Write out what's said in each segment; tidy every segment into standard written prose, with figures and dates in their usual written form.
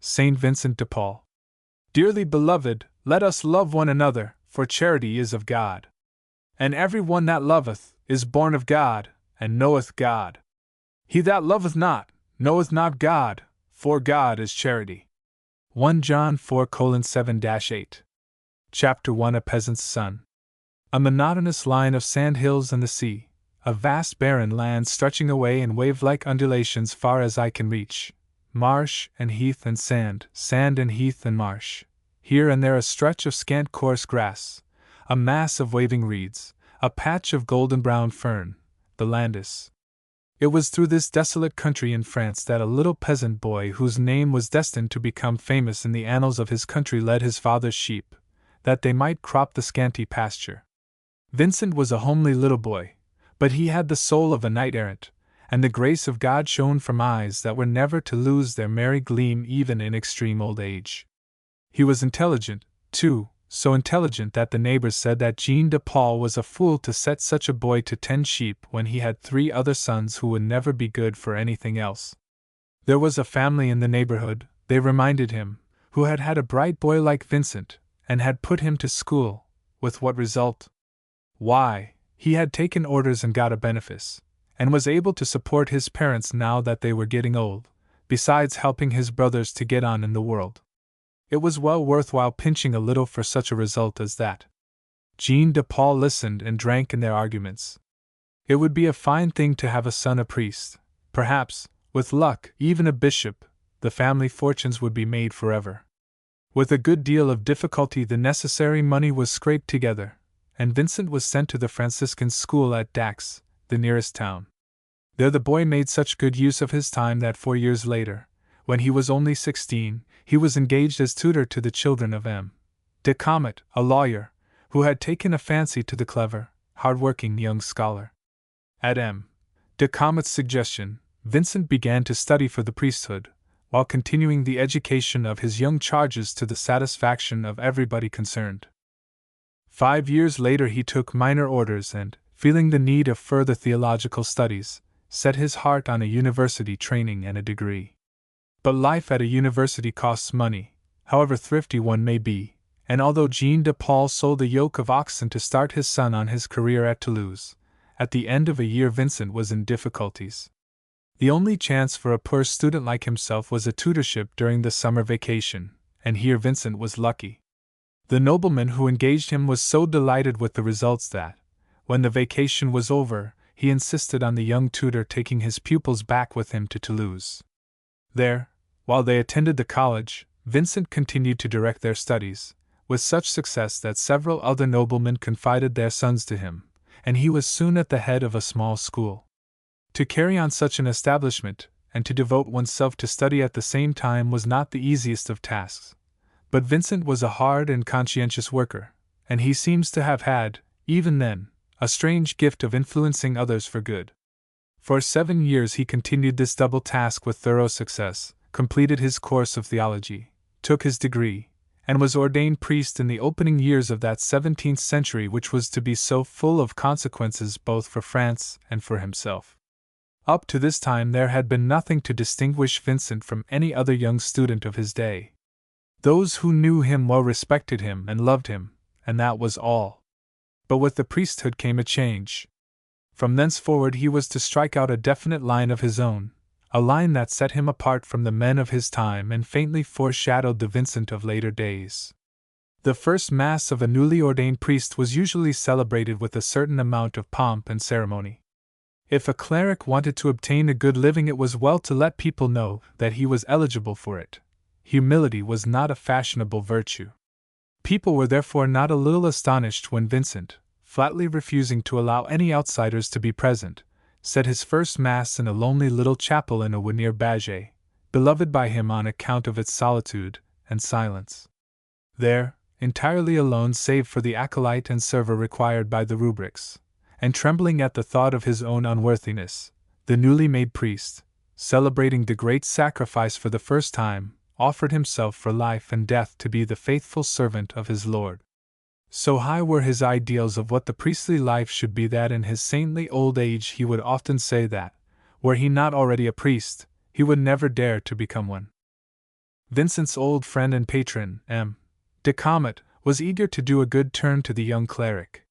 Saint Vincent de Paul. Dearly beloved, let us love one another, for charity is of God. And every one that loveth is born of God, and knoweth God. He that loveth not, knoweth not God, for God is charity. 1 John 4:7-8. Chapter 1. A Peasant's Son. A monotonous line of sand hills and the sea, a vast barren land stretching away in wave-like undulations far as eye can reach, marsh and heath and sand, sand and heath and marsh, here and there a stretch of scant coarse grass, a mass of waving reeds, a patch of golden-brown fern, the Landis. It was through this desolate country in France that a little peasant boy whose name was destined to become famous in the annals of his country led his father's sheep, that they might crop the scanty pasture. Vincent was a homely little boy, but he had the soul of a knight-errant, and the grace of God shone from eyes that were never to lose their merry gleam even in extreme old age. He was intelligent, too, so intelligent that the neighbors said that Jean de Paul was a fool to set such a boy to tend sheep when he had 3 other sons who would never be good for anything else. There was a family in the neighborhood, they reminded him, who had had a bright boy like Vincent, and had put him to school, with what result? Why, he had taken orders and got a benefice, and was able to support his parents now that they were getting old, besides helping his brothers to get on in the world. It was well worthwhile pinching a little for such a result as that. Jean de Paul listened and drank in their arguments. It would be a fine thing to have a son a priest, perhaps, with luck, even a bishop, the family fortunes would be made forever. With a good deal of difficulty the necessary money was scraped together, and Vincent was sent to the Franciscan school at Dax, the nearest town. There the boy made such good use of his time that 4 years later, when he was only 16, he was engaged as tutor to the children of M. de Comet, a lawyer, who had taken a fancy to the clever, hard-working young scholar. At M. de Comet's suggestion, Vincent began to study for the priesthood, while continuing the education of his young charges to the satisfaction of everybody concerned. 5 years later he took minor orders and, feeling the need of further theological studies, set his heart on a university training and a degree. But life at a university costs money, however thrifty one may be, and although Jean de Paul sold a yoke of oxen to start his son on his career at Toulouse, at the end of a year Vincent was in difficulties. The only chance for a poor student like himself was a tutorship during the summer vacation, and here Vincent was lucky. The nobleman who engaged him was so delighted with the results that, when the vacation was over, he insisted on the young tutor taking his pupils back with him to Toulouse. There, while they attended the college, Vincent continued to direct their studies, with such success that several other noblemen confided their sons to him, and he was soon at the head of a small school. To carry on such an establishment, and to devote oneself to study at the same time was not the easiest of tasks. But Vincent was a hard and conscientious worker, and he seems to have had, even then, a strange gift of influencing others for good. For 7 years he continued this double task with thorough success, completed his course of theology, took his degree, and was ordained priest in the opening years of that 17th century which was to be so full of consequences both for France and for himself. Up to this time there had been nothing to distinguish Vincent from any other young student of his day. Those who knew him well respected him and loved him, and that was all. But with the priesthood came a change. From thenceforward he was to strike out a definite line of his own, a line that set him apart from the men of his time and faintly foreshadowed the Vincent of later days. The first Mass of a newly ordained priest was usually celebrated with a certain amount of pomp and ceremony. If a cleric wanted to obtain a good living, it was well to let people know that he was eligible for it. Humility was not a fashionable virtue. People were therefore not a little astonished when Vincent, flatly refusing to allow any outsiders to be present, said his first Mass in a lonely little chapel in a wood near Baget, beloved by him on account of its solitude and silence. There, entirely alone save for the acolyte and server required by the rubrics, and trembling at the thought of his own unworthiness, the newly made priest, celebrating the great sacrifice for the first time, offered himself for life and death to be the faithful servant of his Lord. So high were his ideals of what the priestly life should be that in his saintly old age he would often say that, were he not already a priest, he would never dare to become one. Vincent's old friend and patron, M. De Comet, was eager to do a good turn to the young cleric.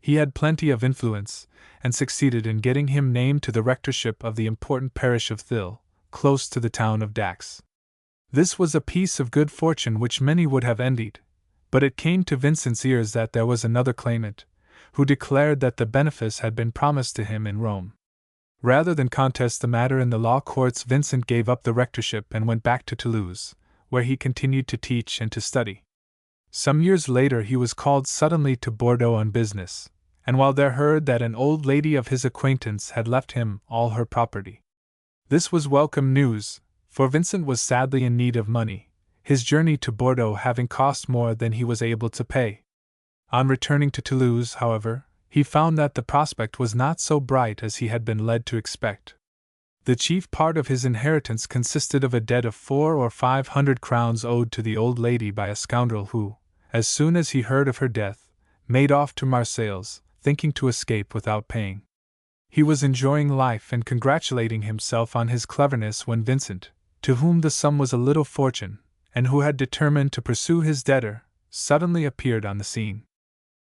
He had plenty of influence, and succeeded in getting him named to the rectorship of the important parish of Thill, close to the town of Dax. This was a piece of good fortune which many would have envied, but it came to Vincent's ears that there was another claimant, who declared that the benefice had been promised to him in Rome. Rather than contest the matter in the law courts, Vincent gave up the rectorship and went back to Toulouse, where he continued to teach and to study. Some years later he was called suddenly to Bordeaux on business, and while there heard that an old lady of his acquaintance had left him all her property. This was welcome news, for Vincent was sadly in need of money, his journey to Bordeaux having cost more than he was able to pay. On returning to Toulouse, however, he found that the prospect was not so bright as he had been led to expect. The chief part of his inheritance consisted of a debt of 400 or 500 crowns owed to the old lady by a scoundrel who, as soon as he heard of her death, made off to Marseilles, thinking to escape without paying. He was enjoying life and congratulating himself on his cleverness when Vincent, to whom the sum was a little fortune, and who had determined to pursue his debtor, suddenly appeared on the scene.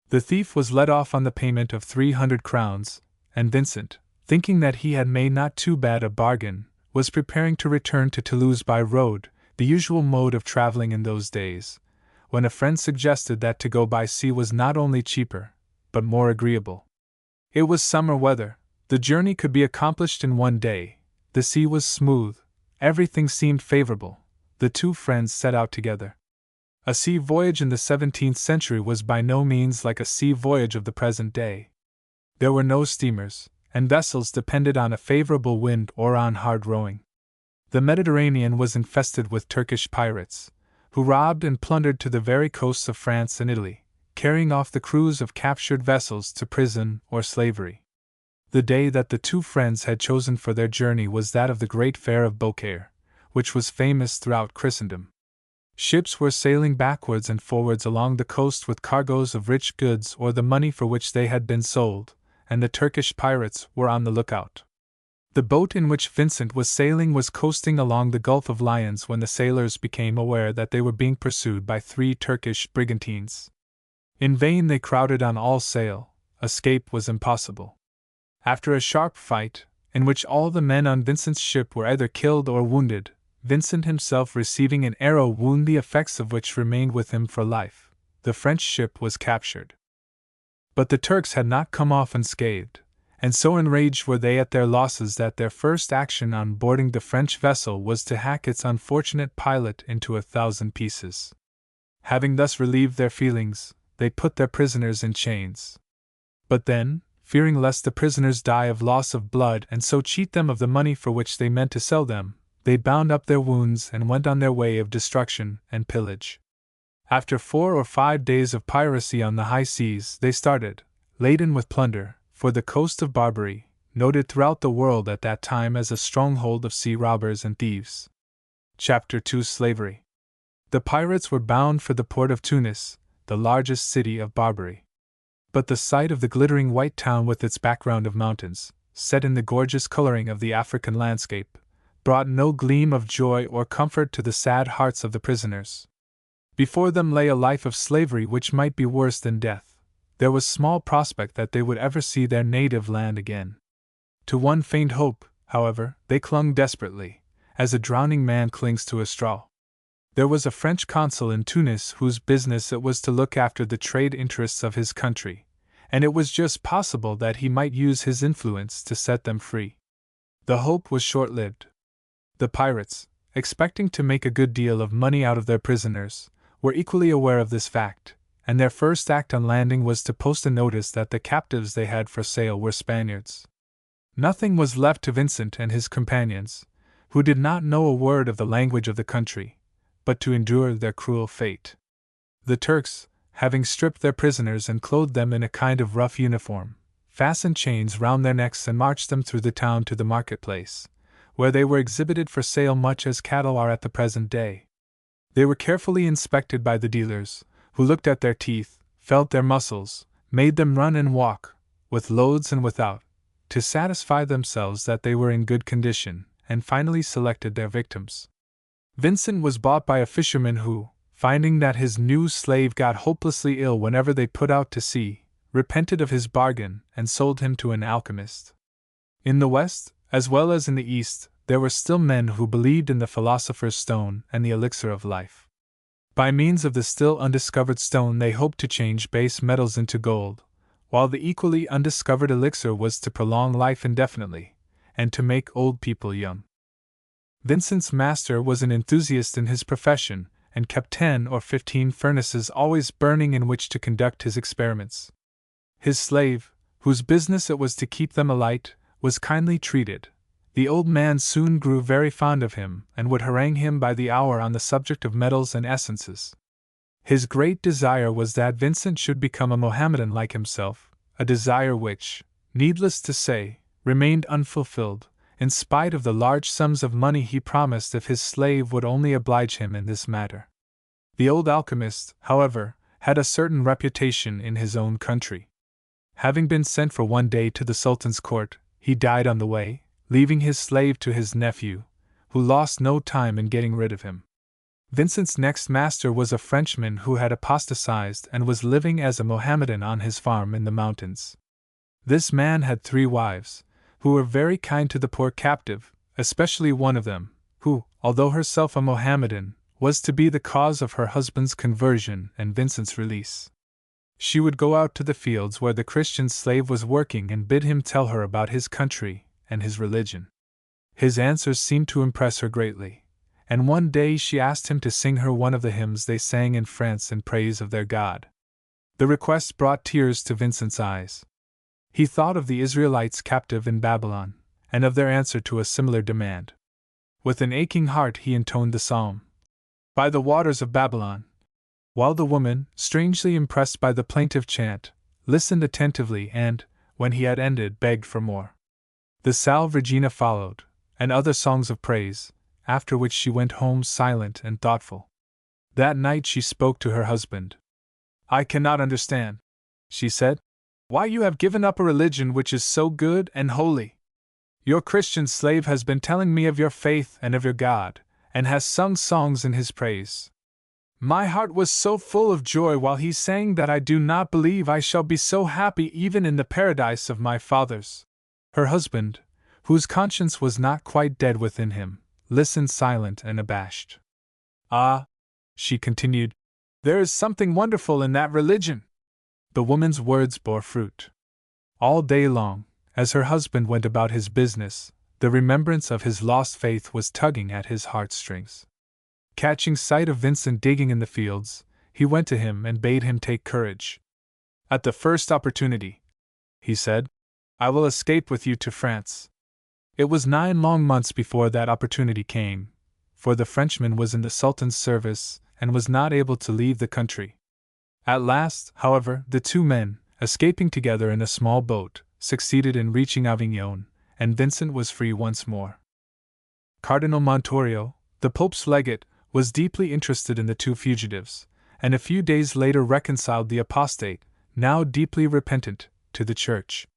The thief was let off on the payment of 300 crowns, and Vincent, thinking that he had made not too bad a bargain, was preparing to return to Toulouse by road, the usual mode of traveling in those days, when a friend suggested that to go by sea was not only cheaper, but more agreeable. It was summer weather, the journey could be accomplished in one day, the sea was smooth, everything seemed favorable. The two friends set out together. A sea voyage in the 17th century was by no means like a sea voyage of the present day. There were no steamers, and vessels depended on a favorable wind or on hard rowing. The Mediterranean was infested with Turkish pirates, who robbed and plundered to the very coasts of France and Italy, carrying off the crews of captured vessels to prison or slavery. The day that the two friends had chosen for their journey was that of the great fair of Beaucaire, which was famous throughout Christendom. Ships were sailing backwards and forwards along the coast with cargoes of rich goods or the money for which they had been sold, and the Turkish pirates were on the lookout. The boat in which Vincent was sailing was coasting along the Gulf of Lions when the sailors became aware that they were being pursued by 3 Turkish brigantines. In vain they crowded on all sail, escape was impossible. After a sharp fight, in which all the men on Vincent's ship were either killed or wounded, Vincent himself receiving an arrow wound the effects of which remained with him for life, the French ship was captured. But the Turks had not come off unscathed, and so enraged were they at their losses that their first action on boarding the French vessel was to hack its unfortunate pilot into 1,000 pieces. Having thus relieved their feelings, they put their prisoners in chains. But then, fearing lest the prisoners die of loss of blood and so cheat them of the money for which they meant to sell them, they bound up their wounds and went on their way of destruction and pillage. After 4 or 5 days of piracy on the high seas, they started, laden with plunder, for the coast of Barbary, noted throughout the world at that time as a stronghold of sea robbers and thieves. Chapter 2: Slavery. The pirates were bound for the port of Tunis, the largest city of Barbary. But the sight of the glittering white town with its background of mountains, set in the gorgeous coloring of the African landscape, brought no gleam of joy or comfort to the sad hearts of the prisoners. Before them lay a life of slavery which might be worse than death. There was small prospect that they would ever see their native land again. To one faint hope, however, they clung desperately, as a drowning man clings to a straw. There was a French consul in Tunis whose business it was to look after the trade interests of his country, and it was just possible that he might use his influence to set them free. The hope was short-lived. The pirates, expecting to make a good deal of money out of their prisoners, were equally aware of this fact, and their first act on landing was to post a notice that the captives they had for sale were Spaniards. Nothing was left to Vincent and his companions, who did not know a word of the language of the country, but to endure their cruel fate. The Turks, having stripped their prisoners and clothed them in a kind of rough uniform, fastened chains round their necks and marched them through the town to the marketplace, where they were exhibited for sale much as cattle are at the present day. They were carefully inspected by the dealers, who looked at their teeth, felt their muscles, made them run and walk, with loads and without, to satisfy themselves that they were in good condition, and finally selected their victims. Vincent was bought by a fisherman who, finding that his new slave got hopelessly ill whenever they put out to sea, repented of his bargain and sold him to an alchemist. In the West, as well as in the East, there were still men who believed in the philosopher's stone and the elixir of life. By means of the still undiscovered stone, they hoped to change base metals into gold, while the equally undiscovered elixir was to prolong life indefinitely, and to make old people young. Vincent's master was an enthusiast in his profession, and kept 10 or 15 furnaces always burning in which to conduct his experiments. His slave, whose business it was to keep them alight, was kindly treated. The old man soon grew very fond of him, and would harangue him by the hour on the subject of metals and essences. His great desire was that Vincent should become a Mohammedan like himself, a desire which, needless to say, remained unfulfilled, in spite of the large sums of money he promised if his slave would only oblige him in this matter. The old alchemist, however, had a certain reputation in his own country. Having been sent for one day to the Sultan's court, he died on the way, leaving his slave to his nephew, who lost no time in getting rid of him. Vincent's next master was a Frenchman who had apostatized and was living as a Mohammedan on his farm in the mountains. This man had 3 wives, who were very kind to the poor captive, especially one of them, who, although herself a Mohammedan, was to be the cause of her husband's conversion and Vincent's release. She would go out to the fields where the Christian slave was working and bid him tell her about his country and his religion. His answers seemed to impress her greatly, and one day she asked him to sing her one of the hymns they sang in France in praise of their God. The request brought tears to Vincent's eyes. He thought of the Israelites captive in Babylon, and of their answer to a similar demand. With an aching heart he intoned the psalm, "By the waters of Babylon," while the woman, strangely impressed by the plaintive chant, listened attentively and, when he had ended, begged for more. The Salve Regina followed, and other songs of praise, after which she went home silent and thoughtful. That night she spoke to her husband. "I cannot understand," she said, "why you have given up a religion which is so good and holy. Your Christian slave has been telling me of your faith and of your God, and has sung songs in his praise. My heart was so full of joy while he sang that I do not believe I shall be so happy even in the paradise of my fathers." Her husband, whose conscience was not quite dead within him, listened silent and abashed. "Ah," she continued, "there is something wonderful in that religion." The woman's words bore fruit. All day long, as her husband went about his business, the remembrance of his lost faith was tugging at his heartstrings. Catching sight of Vincent digging in the fields, he went to him and bade him take courage. "At the first opportunity," he said, "I will escape with you to France." It was 9 long months before that opportunity came, for the Frenchman was in the Sultan's service and was not able to leave the country. At last, however, the 2 men, escaping together in a small boat, succeeded in reaching Avignon, and Vincent was free once more. Cardinal Montorio, the Pope's legate, was deeply interested in the 2 fugitives, and a few days later reconciled the apostate, now deeply repentant, to the Church.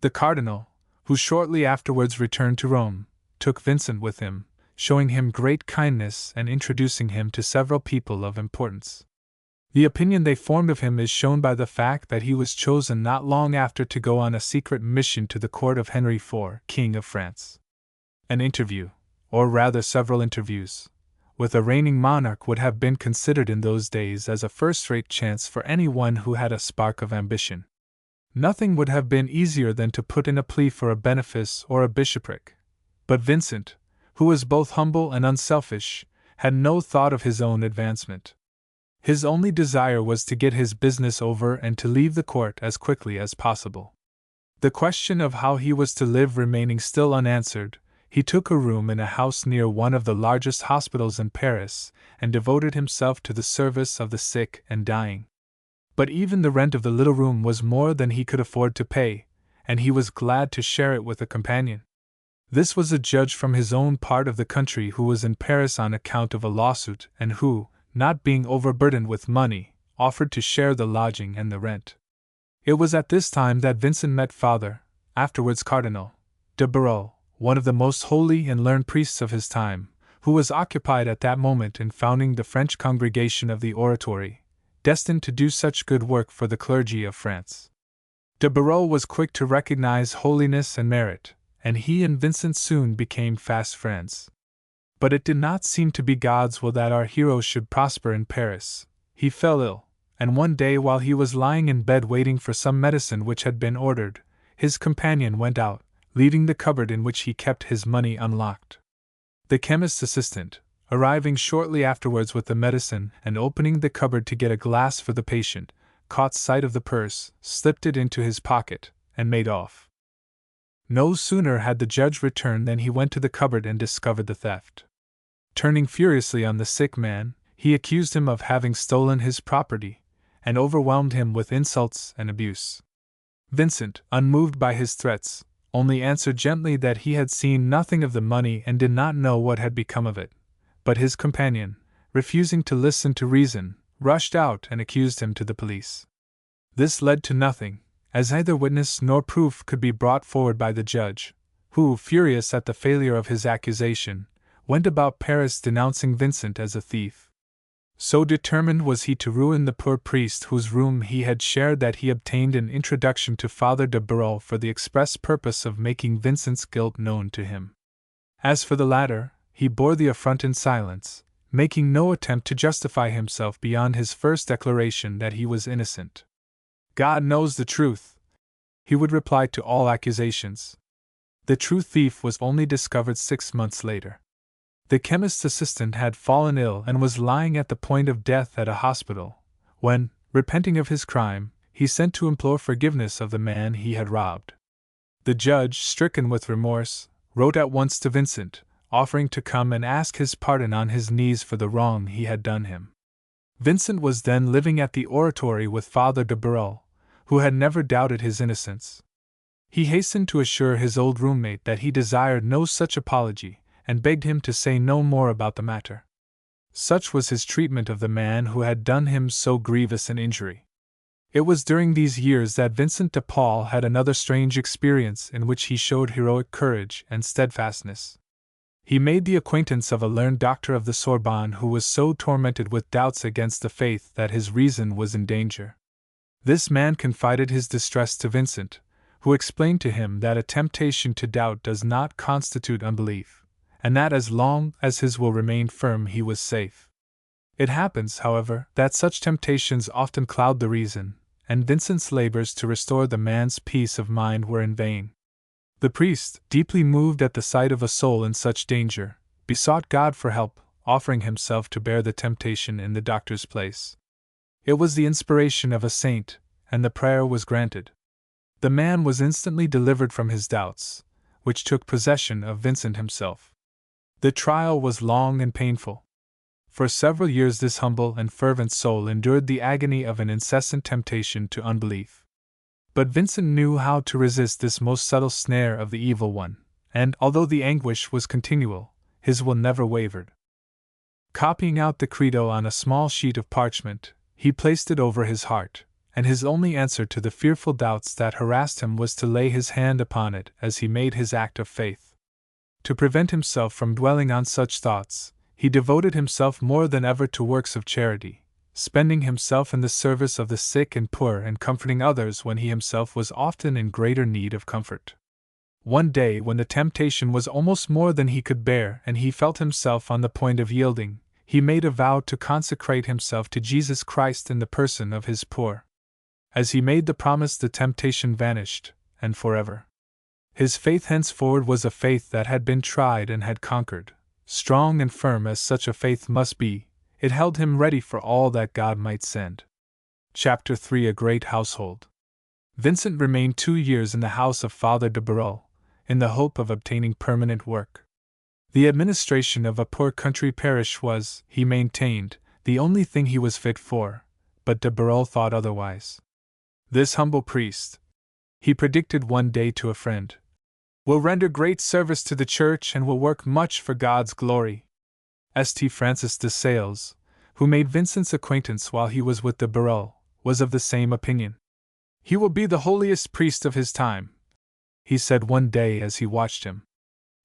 The Cardinal, who shortly afterwards returned to Rome, took Vincent with him, showing him great kindness and introducing him to several people of importance. The opinion they formed of him is shown by the fact that he was chosen not long after to go on a secret mission to the court of Henry IV, King of France. An interview, or rather several interviews, with a reigning monarch would have been considered in those days as a first-rate chance for anyone who had a spark of ambition. Nothing would have been easier than to put in a plea for a benefice or a bishopric. But Vincent, who was both humble and unselfish, had no thought of his own advancement. His only desire was to get his business over and to leave the court as quickly as possible. The question of how he was to live remaining still unanswered, he took a room in a house near one of the largest hospitals in Paris and devoted himself to the service of the sick and dying. But even the rent of the little room was more than he could afford to pay, and he was glad to share it with a companion. This was a judge from his own part of the country who was in Paris on account of a lawsuit and who, not being overburdened with money, offered to share the lodging and the rent. It was at this time that Vincent met Father, afterwards Cardinal, de Paul, one of the most holy and learned priests of his time, who was occupied at that moment in founding the French congregation of the Oratory, destined to do such good work for the clergy of France. De Paul was quick to recognize holiness and merit, and he and Vincent soon became fast friends. But it did not seem to be God's will that our hero should prosper in Paris. He fell ill, and one day while he was lying in bed waiting for some medicine which had been ordered, his companion went out, leaving the cupboard in which he kept his money unlocked. The chemist's assistant, arriving shortly afterwards with the medicine and opening the cupboard to get a glass for the patient, caught sight of the purse, slipped it into his pocket, and made off. No sooner had the judge returned than he went to the cupboard and discovered the theft. Turning furiously on the sick man, he accused him of having stolen his property, and overwhelmed him with insults and abuse. Vincent, unmoved by his threats, only answered gently that he had seen nothing of the money and did not know what had become of it, but his companion, refusing to listen to reason, rushed out and accused him to the police. This led to nothing, as neither witness nor proof could be brought forward by the judge, who, furious at the failure of his accusation, went about Paris denouncing Vincent as a thief. So determined was he to ruin the poor priest whose room he had shared that he obtained an introduction to Father de Paul for the express purpose of making Vincent's guilt known to him. As for the latter, he bore the affront in silence, making no attempt to justify himself beyond his first declaration that he was innocent. God knows the truth, he would reply to all accusations. The true thief was only discovered 6 months later. The chemist's assistant had fallen ill and was lying at the point of death at a hospital, when, repenting of his crime, he sent to implore forgiveness of the man he had robbed. The judge, stricken with remorse, wrote at once to Vincent, offering to come and ask his pardon on his knees for the wrong he had done him. Vincent was then living at the Oratory with Father de Paul, who had never doubted his innocence. He hastened to assure his old roommate that he desired no such apology, and begged him to say no more about the matter. Such was his treatment of the man who had done him so grievous an injury. It was during these years that Vincent de Paul had another strange experience in which he showed heroic courage and steadfastness. He made the acquaintance of a learned doctor of the Sorbonne who was so tormented with doubts against the faith that his reason was in danger. This man confided his distress to Vincent, who explained to him that a temptation to doubt does not constitute unbelief, and that as long as his will remained firm he was safe. It happens, however, that such temptations often cloud the reason, and Vincent's labors to restore the man's peace of mind were in vain. The priest, deeply moved at the sight of a soul in such danger, besought God for help, offering himself to bear the temptation in the doctor's place. It was the inspiration of a saint, and the prayer was granted. The man was instantly delivered from his doubts, which took possession of Vincent himself. The trial was long and painful. For several years this humble and fervent soul endured the agony of an incessant temptation to unbelief. But Vincent knew how to resist this most subtle snare of the evil one, and, although the anguish was continual, his will never wavered. Copying out the credo on a small sheet of parchment, he placed it over his heart, and his only answer to the fearful doubts that harassed him was to lay his hand upon it as he made his act of faith. To prevent himself from dwelling on such thoughts, he devoted himself more than ever to works of charity, spending himself in the service of the sick and poor and comforting others when he himself was often in greater need of comfort. One day, when the temptation was almost more than he could bear and he felt himself on the point of yielding, he made a vow to consecrate himself to Jesus Christ in the person of his poor. As he made the promise, the temptation vanished, and forever. His faith henceforward was a faith that had been tried and had conquered. Strong and firm as such a faith must be, it held him ready for all that God might send. Chapter 3: A Great Household. Vincent remained 2 years in the house of Father de Paul, in the hope of obtaining permanent work. The administration of a poor country parish was, he maintained, the only thing he was fit for, but de Paul thought otherwise. This humble priest, he predicted one day to a friend, will render great service to the Church and will work much for God's glory. St. Francis de Sales, who made Vincent's acquaintance while he was with de Paul, was of the same opinion. He will be the holiest priest of his time, he said one day as he watched him.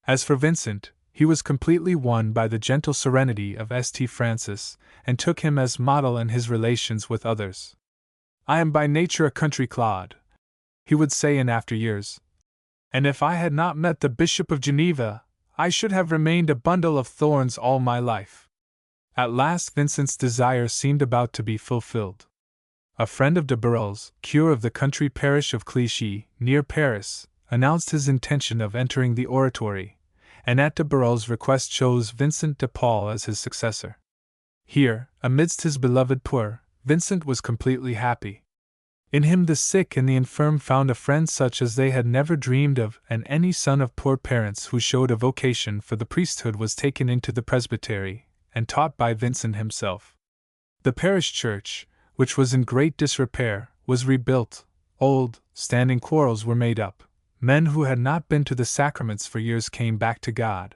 As for Vincent, He was completely won by the gentle serenity of St. Francis, and took him as model in his relations with others. "I am by nature a country clod," he would say in after years, "and if I had not met the Bishop of Geneva, I should have remained a bundle of thorns all my life." At last Vincent's desire seemed about to be fulfilled. A friend of de Barrel's, curé of the country parish of Clichy, near Paris, announced his intention of entering the oratory, and at de Barrel's request chose Vincent de Paul as his successor. Here, amidst his beloved poor, Vincent was completely happy. In him the sick and the infirm found a friend such as they had never dreamed of, and any son of poor parents who showed a vocation for the priesthood was taken into the presbytery, and taught by Vincent himself. The parish church, which was in great disrepair, was rebuilt, old, standing quarrels were made up, men who had not been to the sacraments for years came back to God.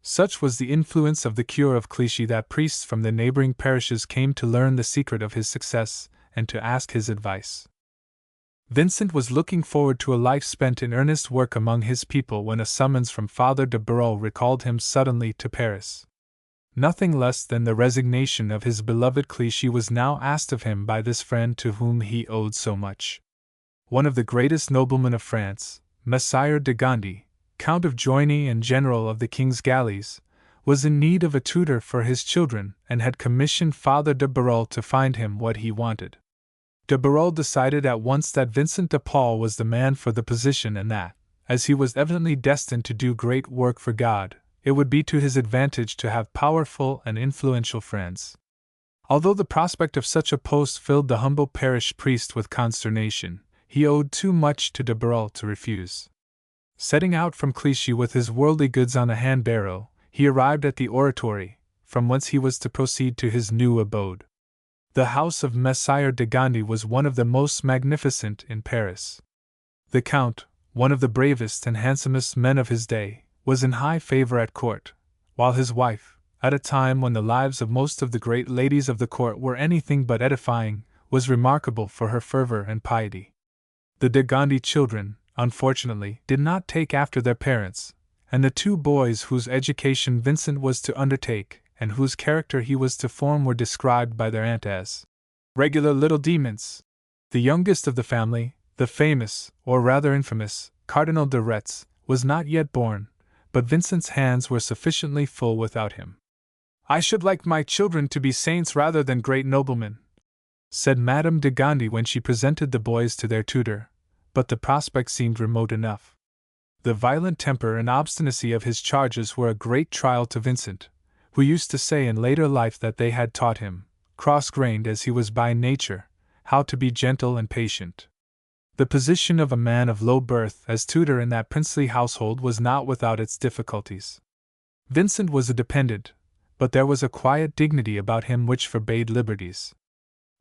Such was the influence of the cure of Clichy that priests from the neighboring parishes came to learn the secret of his success, and to ask his advice. Vincent was looking forward to a life spent in earnest work among his people when a summons from Father de Barrel recalled him suddenly to Paris. Nothing less than the resignation of his beloved Clichy was now asked of him by this friend to whom he owed so much. One of the greatest noblemen of France, Messire de Gondi, Count of Joigny and General of the King's Galleys, was in need of a tutor for his children and had commissioned Father de Barrel to find him what he wanted. De Barrel decided at once that Vincent de Paul was the man for the position and that, as he was evidently destined to do great work for God, it would be to his advantage to have powerful and influential friends. Although the prospect of such a post filled the humble parish priest with consternation, he owed too much to de Barrel to refuse. Setting out from Clichy with his worldly goods on a hand-barrow, he arrived at the oratory, from whence he was to proceed to his new abode. The house of Messire de Gondi was one of the most magnificent in Paris. The Count, one of the bravest and handsomest men of his day, was in high favor at court, while his wife, at a time when the lives of most of the great ladies of the court were anything but edifying, was remarkable for her fervor and piety. The de Gondi children, unfortunately, did not take after their parents, and the two boys whose education Vincent was to undertake, and whose character he was to form, were described by their aunt as regular little demons. The youngest of the family, the famous, or rather infamous, Cardinal de Retz, was not yet born, but Vincent's hands were sufficiently full without him. "I should like my children to be saints rather than great noblemen," said Madame de Gondi when she presented the boys to their tutor, but the prospect seemed remote enough. The violent temper and obstinacy of his charges were a great trial to Vincent, who used to say in later life that they had taught him, cross-grained as he was by nature, how to be gentle and patient. The position of a man of low birth as tutor in that princely household was not without its difficulties. Vincent was a dependent, but there was a quiet dignity about him which forbade liberties.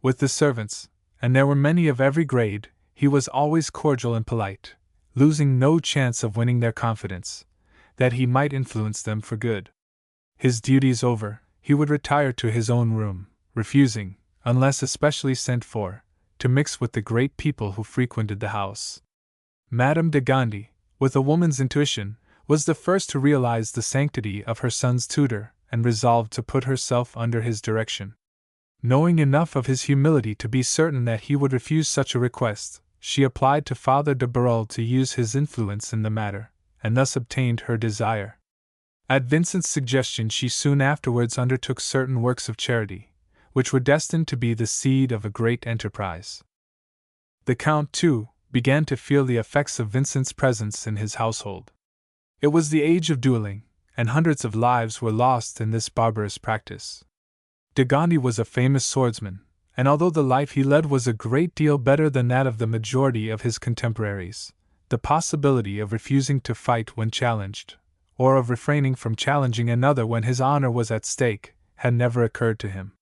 With the servants, and there were many of every grade, he was always cordial and polite, losing no chance of winning their confidence, that he might influence them for good. His duties over, he would retire to his own room, refusing, unless especially sent for, to mix with the great people who frequented the house. Madame de Gondi, with a woman's intuition, was the first to realize the sanctity of her son's tutor, and resolved to put herself under his direction. Knowing enough of his humility to be certain that he would refuse such a request, she applied to Father de Barrel to use his influence in the matter, and thus obtained her desire. At Vincent's suggestion she soon afterwards undertook certain works of charity, which were destined to be the seed of a great enterprise. The Count, too, began to feel the effects of Vincent's presence in his household. It was the age of dueling, and hundreds of lives were lost in this barbarous practice. De Gondi was a famous swordsman, and although the life he led was a great deal better than that of the majority of his contemporaries, the possibility of refusing to fight when challenged, or of refraining from challenging another when his honor was at stake, had never occurred to him.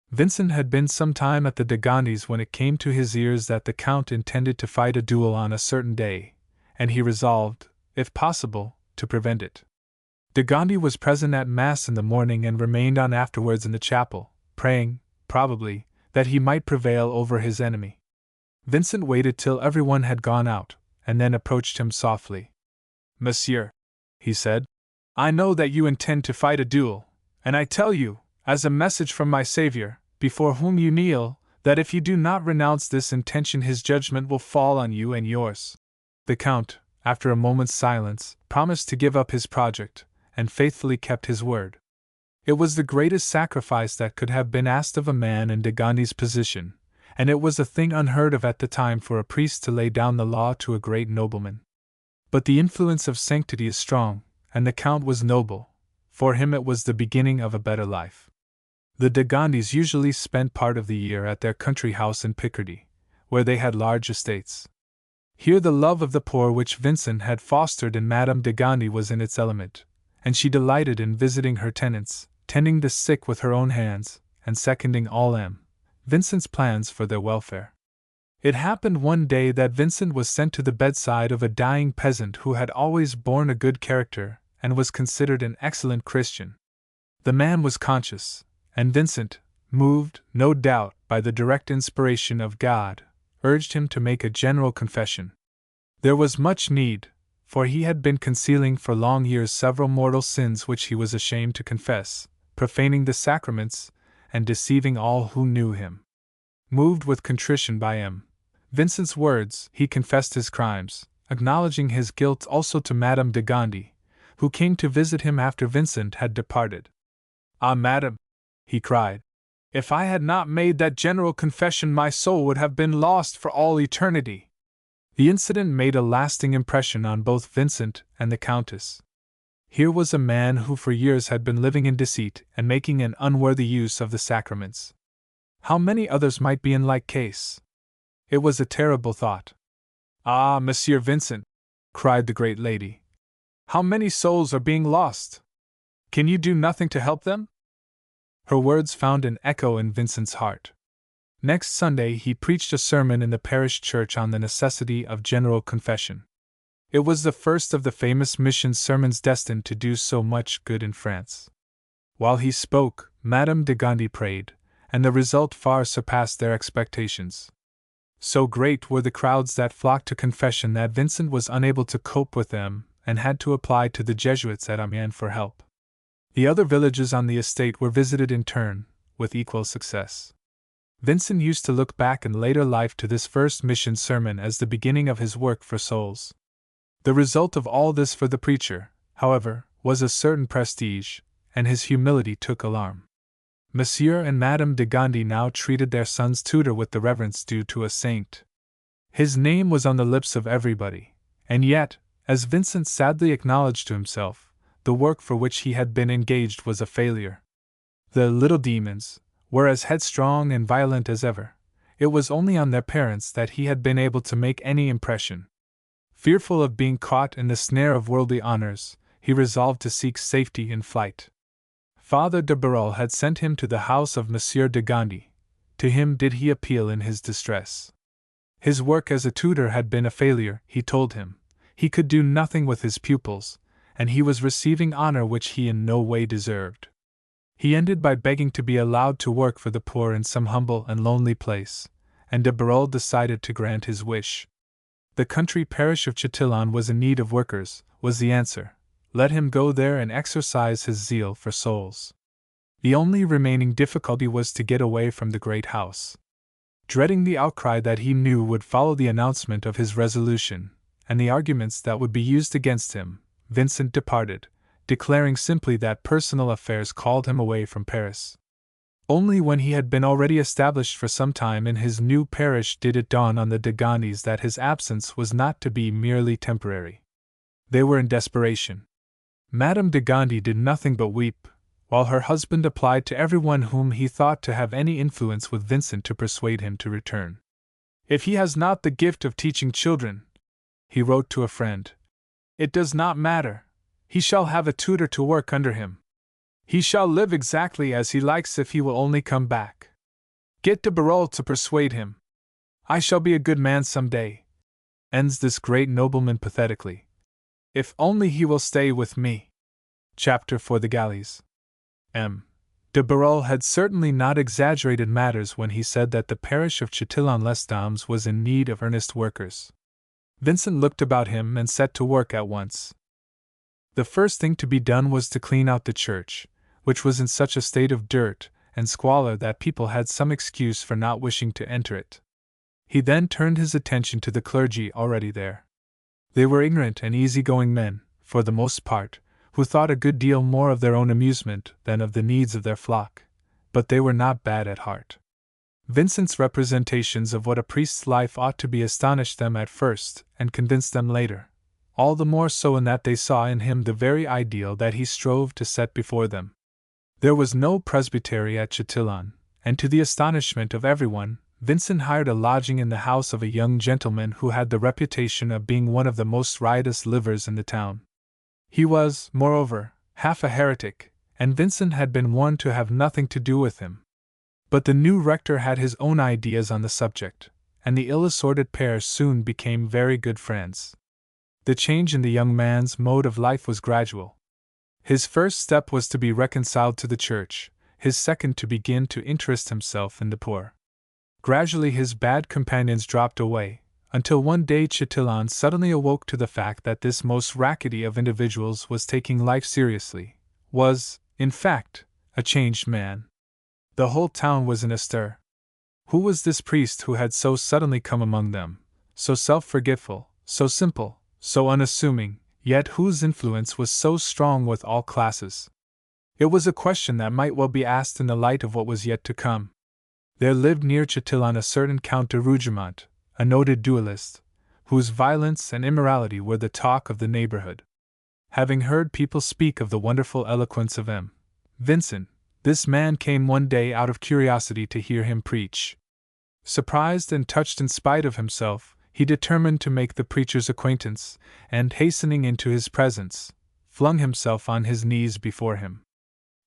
Vincent had been some time at the de Gondis when it came to his ears that the Count intended to fight a duel on a certain day, and he resolved, if possible, to prevent it. De Gondi was present at Mass in the morning and remained on afterwards in the chapel, praying, probably, that he might prevail over his enemy. Vincent waited till everyone had gone out, and then approached him softly. "Monsieur," he said, I know that you intend to fight a duel, and I tell you, as a message from my Savior, before whom you kneel, that if you do not renounce this intention, his judgment will fall on you and yours." The Count, after a moment's silence, promised to give up his project, and faithfully kept his word. It was the greatest sacrifice that could have been asked of a man in de Gondy's position, and it was a thing unheard of at the time for a priest to lay down the law to a great nobleman. But the influence of sanctity is strong, and the Count was noble. For him it was the beginning of a better life. The de Gondys usually spent part of the year at their country house in Picardy, where they had large estates. Here the love of the poor which Vincent had fostered in Madame de Gondy was in its element, and she delighted in visiting her tenants, tending the sick with her own hands, and seconding all Vincent's plans for their welfare. It happened one day that Vincent was sent to the bedside of a dying peasant who had always borne a good character and was considered an excellent Christian. The man was conscious, and Vincent, moved, no doubt, by the direct inspiration of God, urged him to make a general confession. There was much need, for he had been concealing for long years several mortal sins which he was ashamed to confess, profaning the sacraments, and deceiving all who knew him. Moved with contrition by Vincent's words, he confessed his crimes, acknowledging his guilt also to Madame de Gondy, who came to visit him after Vincent had departed. "Ah, madame," he cried, "if I had not made that general confession, my soul would have been lost for all eternity." The incident made a lasting impression on both Vincent and the Countess. Here was a man who for years had been living in deceit and making an unworthy use of the sacraments. How many others might be in like case? It was a terrible thought. "Ah, Monsieur Vincent," cried the great lady, "how many souls are being lost! Can you do nothing to help them?" Her words found an echo in Vincent's heart. Next Sunday he preached a sermon in the parish church on the necessity of general confession. It was the first of the famous mission sermons destined to do so much good in France. While he spoke, Madame de Gondy prayed, and the result far surpassed their expectations. So great were the crowds that flocked to confession that Vincent was unable to cope with them and had to apply to the Jesuits at Amiens for help. The other villages on the estate were visited in turn, with equal success. Vincent used to look back in later life to this first mission sermon as the beginning of his work for souls. The result of all this for the preacher, however, was a certain prestige, and his humility took alarm. Monsieur and Madame de Gondy now treated their son's tutor with the reverence due to a saint. His name was on the lips of everybody, and yet, as Vincent sadly acknowledged to himself, the work for which he had been engaged was a failure. The little demons were as headstrong and violent as ever. It was only on their parents that he had been able to make any impression. Fearful of being caught in the snare of worldly honors, he resolved to seek safety in flight. Father de Paul had sent him to the house of Monsieur de Gondy. To him did he appeal in his distress. His work as a tutor had been a failure, he told him. He could do nothing with his pupils, and he was receiving honor which he in no way deserved. He ended by begging to be allowed to work for the poor in some humble and lonely place, and de Paul decided to grant his wish. The country parish of Chatillon was in need of workers, was the answer. Let him go there and exercise his zeal for souls. The only remaining difficulty was to get away from the great house. Dreading the outcry that he knew would follow the announcement of his resolution, and the arguments that would be used against him, Vincent departed, declaring simply that personal affairs called him away from Paris. Only when he had been already established for some time in his new parish did it dawn on the de Gondys that his absence was not to be merely temporary. They were in desperation. Madame de Gondy did nothing but weep, while her husband applied to everyone whom he thought to have any influence with Vincent to persuade him to return. "If he has not the gift of teaching children," he wrote to a friend, "it does not matter. He shall have a tutor to work under him. He shall live exactly as he likes if he will only come back. Get de Paul to persuade him. I shall be a good man some day," ends this great nobleman pathetically. "If only he will stay with me." Chapter for the galleys. De Paul had certainly not exaggerated matters when he said that the parish of Chatillon-les-Dames was in need of earnest workers. Vincent looked about him and set to work at once. The first thing to be done was to clean out the church, which was in such a state of dirt and squalor that people had some excuse for not wishing to enter it. He then turned his attention to the clergy already there. They were ignorant and easy-going men, for the most part, who thought a good deal more of their own amusement than of the needs of their flock, but they were not bad at heart. Vincent's representations of what a priest's life ought to be astonished them at first and convinced them later, all the more so in that they saw in him the very ideal that he strove to set before them. There was no presbytery at Chatillon, and to the astonishment of everyone, Vincent hired a lodging in the house of a young gentleman who had the reputation of being one of the most riotous livers in the town. He was, moreover, half a heretic, and Vincent had been warned to have nothing to do with him. But the new rector had his own ideas on the subject, and the ill-assorted pair soon became very good friends. The change in the young man's mode of life was gradual. His first step was to be reconciled to the church, his second to begin to interest himself in the poor. Gradually his bad companions dropped away, until one day Chatillon suddenly awoke to the fact that this most rackety of individuals was taking life seriously, was, in fact, a changed man. The whole town was in a stir. Who was this priest who had so suddenly come among them, so self-forgetful, so simple, so unassuming, yet whose influence was so strong with all classes? It was a question that might well be asked in the light of what was yet to come. There lived near Chatillon a certain Count de Rougemont, a noted duellist, whose violence and immorality were the talk of the neighborhood. Having heard people speak of the wonderful eloquence of Vincent, this man came one day out of curiosity to hear him preach. Surprised and touched in spite of himself, he determined to make the preacher's acquaintance, and hastening into his presence, flung himself on his knees before him.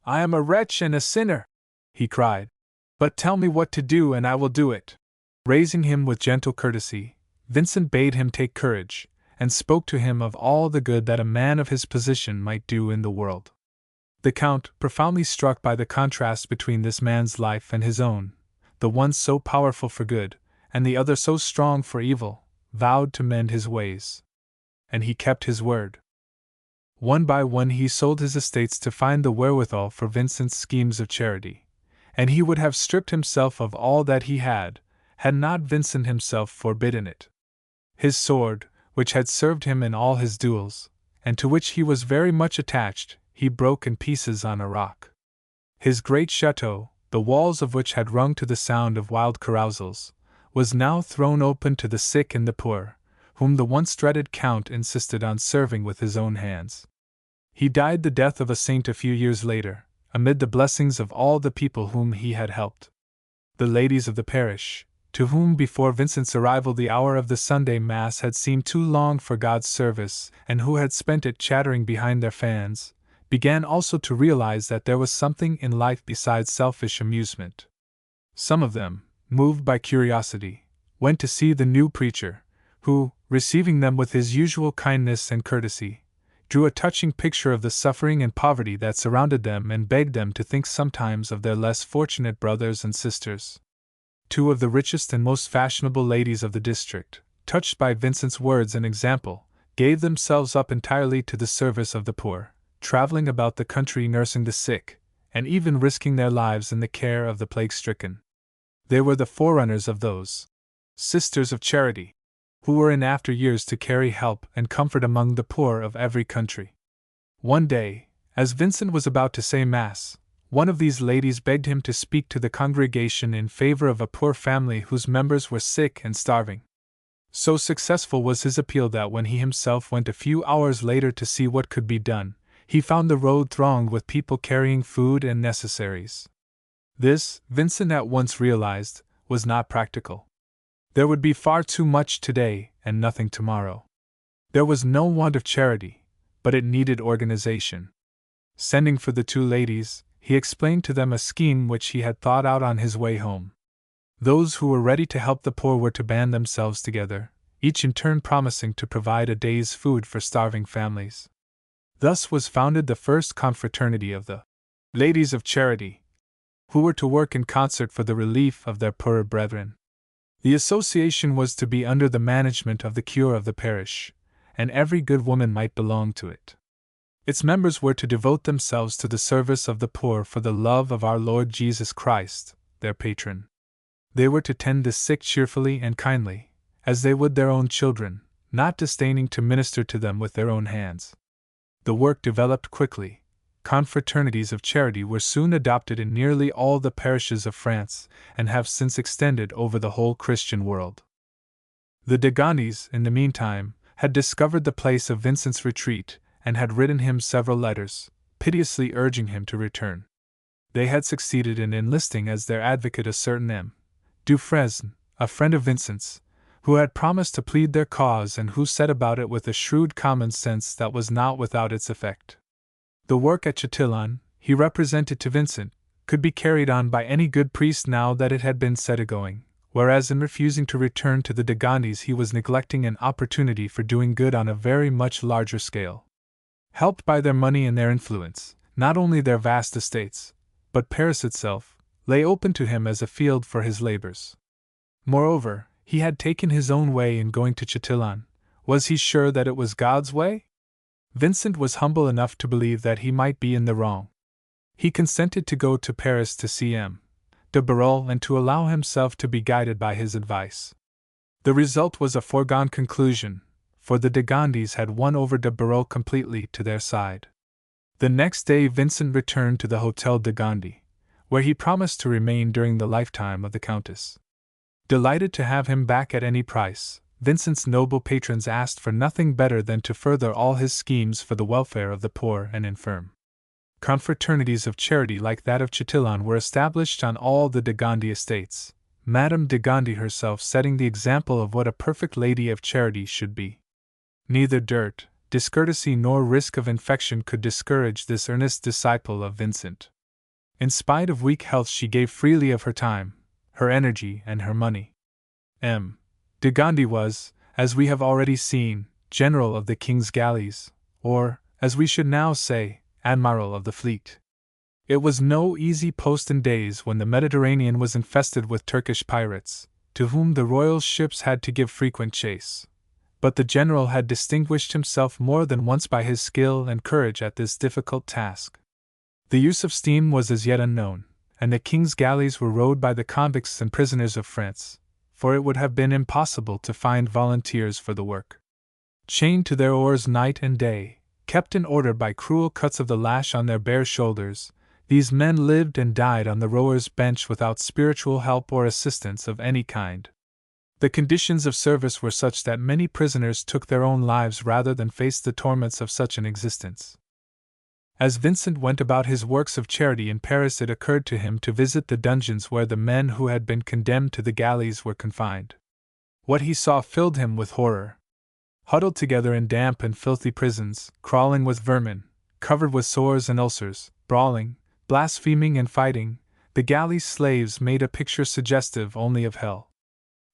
"I am a wretch and a sinner," he cried. "But tell me what to do and I will do it." Raising him with gentle courtesy, Vincent bade him take courage, and spoke to him of all the good that a man of his position might do in the world. The Count, profoundly struck by the contrast between this man's life and his own, the one so powerful for good, and the other so strong for evil, vowed to mend his ways. And he kept his word. One by one he sold his estates to find the wherewithal for Vincent's schemes of charity, and he would have stripped himself of all that he had not Vincent himself forbidden it. His sword, which had served him in all his duels, and to which he was very much attached, he broke in pieces on a rock. His great chateau, the walls of which had rung to the sound of wild carousals, was now thrown open to the sick and the poor, whom the once dreaded Count insisted on serving with his own hands. He died the death of a saint a few years later, amid the blessings of all the people whom he had helped. The ladies of the parish, to whom before Vincent's arrival the hour of the Sunday Mass had seemed too long for God's service, and who had spent it chattering behind their fans, began also to realize that there was something in life besides selfish amusement. Some of them, moved by curiosity, went to see the new preacher, who, receiving them with his usual kindness and courtesy, drew a touching picture of the suffering and poverty that surrounded them and begged them to think sometimes of their less fortunate brothers and sisters. Two of the richest and most fashionable ladies of the district, touched by Vincent's words and example, gave themselves up entirely to the service of the poor, traveling about the country nursing the sick, and even risking their lives in the care of the plague-stricken. They were the forerunners of those Sisters of Charity, who were in after years to carry help and comfort among the poor of every country. One day, as Vincent was about to say Mass, one of these ladies begged him to speak to the congregation in favor of a poor family whose members were sick and starving. So successful was his appeal that when he himself went a few hours later to see what could be done, he found the road thronged with people carrying food and necessaries. This, Vincent at once realized, was not practical. There would be far too much today and nothing tomorrow. There was no want of charity, but it needed organization. Sending for the two ladies, he explained to them a scheme which he had thought out on his way home. Those who were ready to help the poor were to band themselves together, each in turn promising to provide a day's food for starving families. Thus was founded the first confraternity of the Ladies of Charity, who were to work in concert for the relief of their poorer brethren. The association was to be under the management of the cure of the parish, and every good woman might belong to it. Its members were to devote themselves to the service of the poor for the love of our Lord Jesus Christ, their patron. They were to tend the sick cheerfully and kindly, as they would their own children, not disdaining to minister to them with their own hands. The work developed quickly. Confraternities of charity were soon adopted in nearly all the parishes of France, and have since extended over the whole Christian world. The de Gondis, in the meantime, had discovered the place of Vincent's retreat, and had written him several letters, piteously urging him to return. They had succeeded in enlisting as their advocate a certain M. Dufresne, a friend of Vincent's, who had promised to plead their cause and who set about it with a shrewd common sense that was not without its effect. The work at Chatillon, he represented to Vincent, could be carried on by any good priest now that it had been set a-going, whereas in refusing to return to the de Gondis he was neglecting an opportunity for doing good on a very much larger scale. Helped by their money and their influence, not only their vast estates, but Paris itself, lay open to him as a field for his labors. Moreover, he had taken his own way in going to Chatillon. Was he sure that it was God's way? Vincent was humble enough to believe that he might be in the wrong. He consented to go to Paris to see M. de Paul and to allow himself to be guided by his advice. The result was a foregone conclusion, for the de Gondis had won over de Paul completely to their side. The next day Vincent returned to the Hôtel de Gondi, where he promised to remain during the lifetime of the Countess. Delighted to have him back at any price, Vincent's noble patrons asked for nothing better than to further all his schemes for the welfare of the poor and infirm. Confraternities of charity like that of Chatillon were established on all the de Gondi estates, Madame de Gondi herself setting the example of what a perfect lady of charity should be. Neither dirt, discourtesy nor risk of infection could discourage this earnest disciple of Vincent. In spite of weak health she gave freely of her time, her energy and her money. M. de Gondi was, as we have already seen, general of the king's galleys, or, as we should now say, admiral of the fleet. It was no easy post in days when the Mediterranean was infested with Turkish pirates, to whom the royal ships had to give frequent chase. But the general had distinguished himself more than once by his skill and courage at this difficult task. The use of steam was as yet unknown, and the king's galleys were rowed by the convicts and prisoners of France, for it would have been impossible to find volunteers for the work. Chained to their oars night and day, kept in order by cruel cuts of the lash on their bare shoulders, these men lived and died on the rower's bench without spiritual help or assistance of any kind. The conditions of service were such that many prisoners took their own lives rather than face the torments of such an existence. As Vincent went about his works of charity in Paris, it occurred to him to visit the dungeons where the men who had been condemned to the galleys were confined. What he saw filled him with horror. Huddled together in damp and filthy prisons, crawling with vermin, covered with sores and ulcers, brawling, blaspheming and fighting, the galley slaves made a picture suggestive only of hell.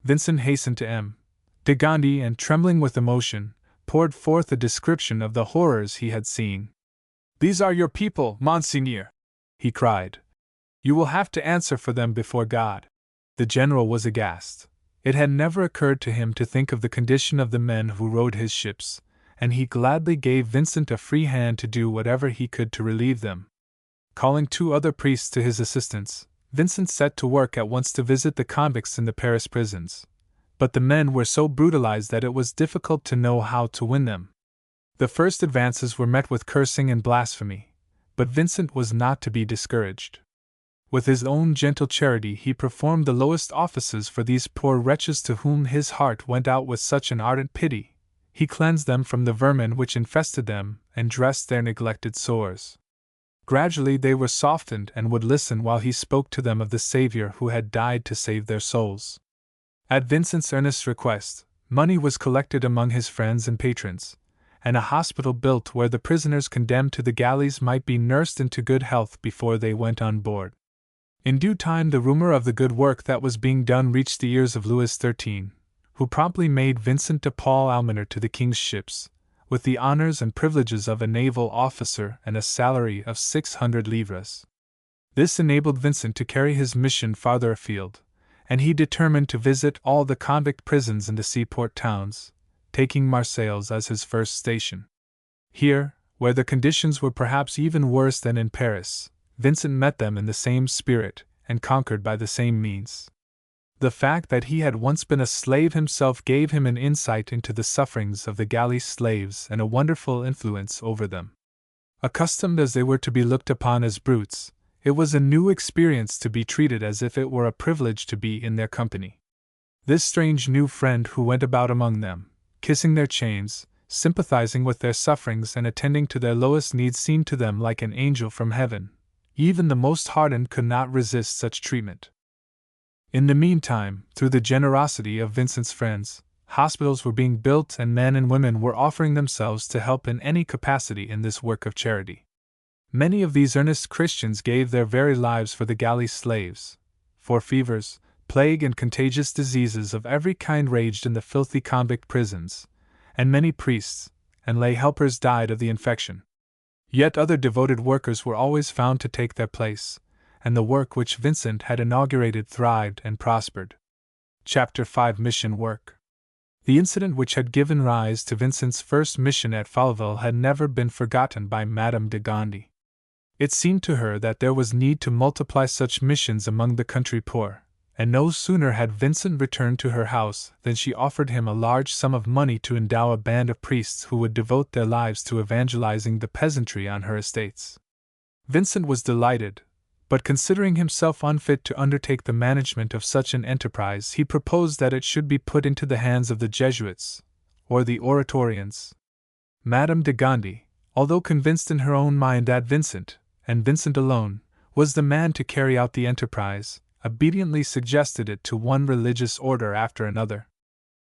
Vincent hastened to M. de Gondi and, trembling with emotion, poured forth a description of the horrors he had seen. "These are your people, Monseigneur," he cried. "You will have to answer for them before God." The general was aghast. It had never occurred to him to think of the condition of the men who rowed his ships, and he gladly gave Vincent a free hand to do whatever he could to relieve them. Calling 2 other priests to his assistance, Vincent set to work at once to visit the convicts in the Paris prisons. But the men were so brutalized that it was difficult to know how to win them. The first advances were met with cursing and blasphemy, but Vincent was not to be discouraged. With his own gentle charity he performed the lowest offices for these poor wretches to whom his heart went out with such an ardent pity. He cleansed them from the vermin which infested them, and dressed their neglected sores. Gradually they were softened and would listen while he spoke to them of the Savior who had died to save their souls. At Vincent's earnest request, money was collected among his friends and patrons, and a hospital built where the prisoners condemned to the galleys might be nursed into good health before they went on board. In due time the rumor of the good work that was being done reached the ears of Louis XIII, who promptly made Vincent de Paul almoner to the king's ships, with the honors and privileges of a naval officer and a salary of 600 livres. This enabled Vincent to carry his mission farther afield, and he determined to visit all the convict prisons in the seaport towns, taking Marseilles as his first station. Here, where the conditions were perhaps even worse than in Paris, Vincent met them in the same spirit and conquered by the same means. The fact that he had once been a slave himself gave him an insight into the sufferings of the galley slaves and a wonderful influence over them. Accustomed as they were to be looked upon as brutes, it was a new experience to be treated as if it were a privilege to be in their company. This strange new friend who went about among them, kissing their chains, sympathizing with their sufferings and attending to their lowest needs seemed to them like an angel from heaven. Even the most hardened could not resist such treatment. In the meantime, through the generosity of Vincent's friends, hospitals were being built and men and women were offering themselves to help in any capacity in this work of charity. Many of these earnest Christians gave their very lives for the galley slaves, for fevers, plague and contagious diseases of every kind raged in the filthy convict prisons, and many priests and lay helpers died of the infection. Yet other devoted workers were always found to take their place, and the work which Vincent had inaugurated thrived and prospered. Chapter 5 Mission Work. The incident which had given rise to Vincent's first mission at Folleville had never been forgotten by Madame de Gondy. It seemed to her that there was need to multiply such missions among the country poor, and no sooner had Vincent returned to her house than she offered him a large sum of money to endow a band of priests who would devote their lives to evangelizing the peasantry on her estates. Vincent was delighted, but considering himself unfit to undertake the management of such an enterprise, he proposed that it should be put into the hands of the Jesuits, or the Oratorians. Madame de Gondy, although convinced in her own mind that Vincent, and Vincent alone, was the man to carry out the enterprise, obediently suggested it to one religious order after another.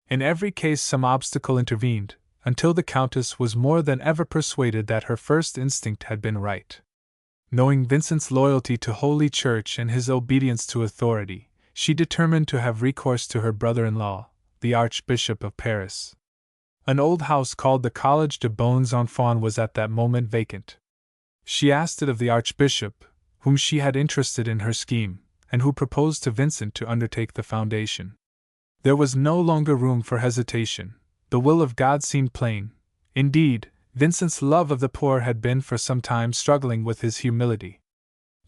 In every case some obstacle intervened, until the Countess was more than ever persuaded that her first instinct had been right. Knowing Vincent's loyalty to Holy Church and his obedience to authority, she determined to have recourse to her brother-in-law, the Archbishop of Paris. An old house called the Collège de Bons Enfants was at that moment vacant. She asked it of the Archbishop, whom she had interested in her scheme, and who proposed to Vincent to undertake the foundation. There was no longer room for hesitation. The will of God seemed plain. Indeed, Vincent's love of the poor had been for some time struggling with his humility.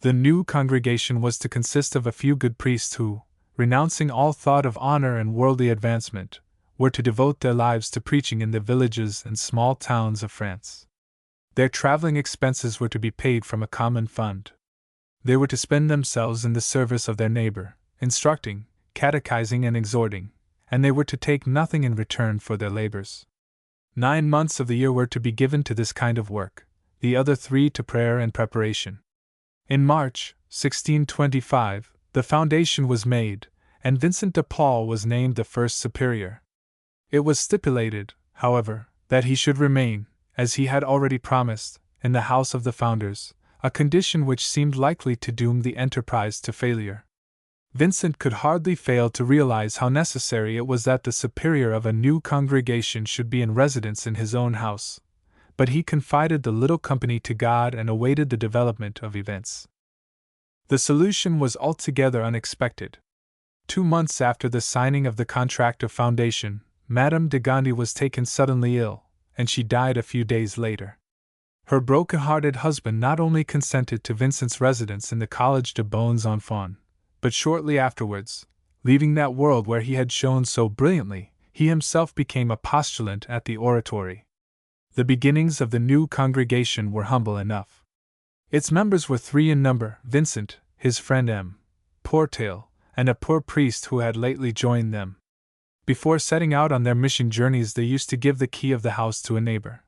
The new congregation was to consist of a few good priests who, renouncing all thought of honor and worldly advancement, were to devote their lives to preaching in the villages and small towns of France. Their traveling expenses were to be paid from a common fund. They were to spend themselves in the service of their neighbor, instructing, catechizing, and exhorting, and they were to take nothing in return for their labors. 9 months of the year were to be given to this kind of work, the other 3 to prayer and preparation. In March, 1625, the foundation was made, and Vincent de Paul was named the first superior. It was stipulated, however, that he should remain, as he had already promised, in the house of the founders, a condition which seemed likely to doom the enterprise to failure. Vincent could hardly fail to realize how necessary it was that the superior of a new congregation should be in residence in his own house, but he confided the little company to God and awaited the development of events. The solution was altogether unexpected. 2 months after the signing of the contract of foundation, Madame de Gondy was taken suddenly ill, and she died a few days later. Her broken-hearted husband not only consented to Vincent's residence in the Collège de Bons Enfants, but shortly afterwards, leaving that world where he had shone so brilliantly, he himself became a postulant at the oratory. The beginnings of the new congregation were humble enough. Its members were 3 in number: Vincent, his friend M. Portail, and a poor priest who had lately joined them. Before setting out on their mission journeys, they used to give the key of the house to a neighbor.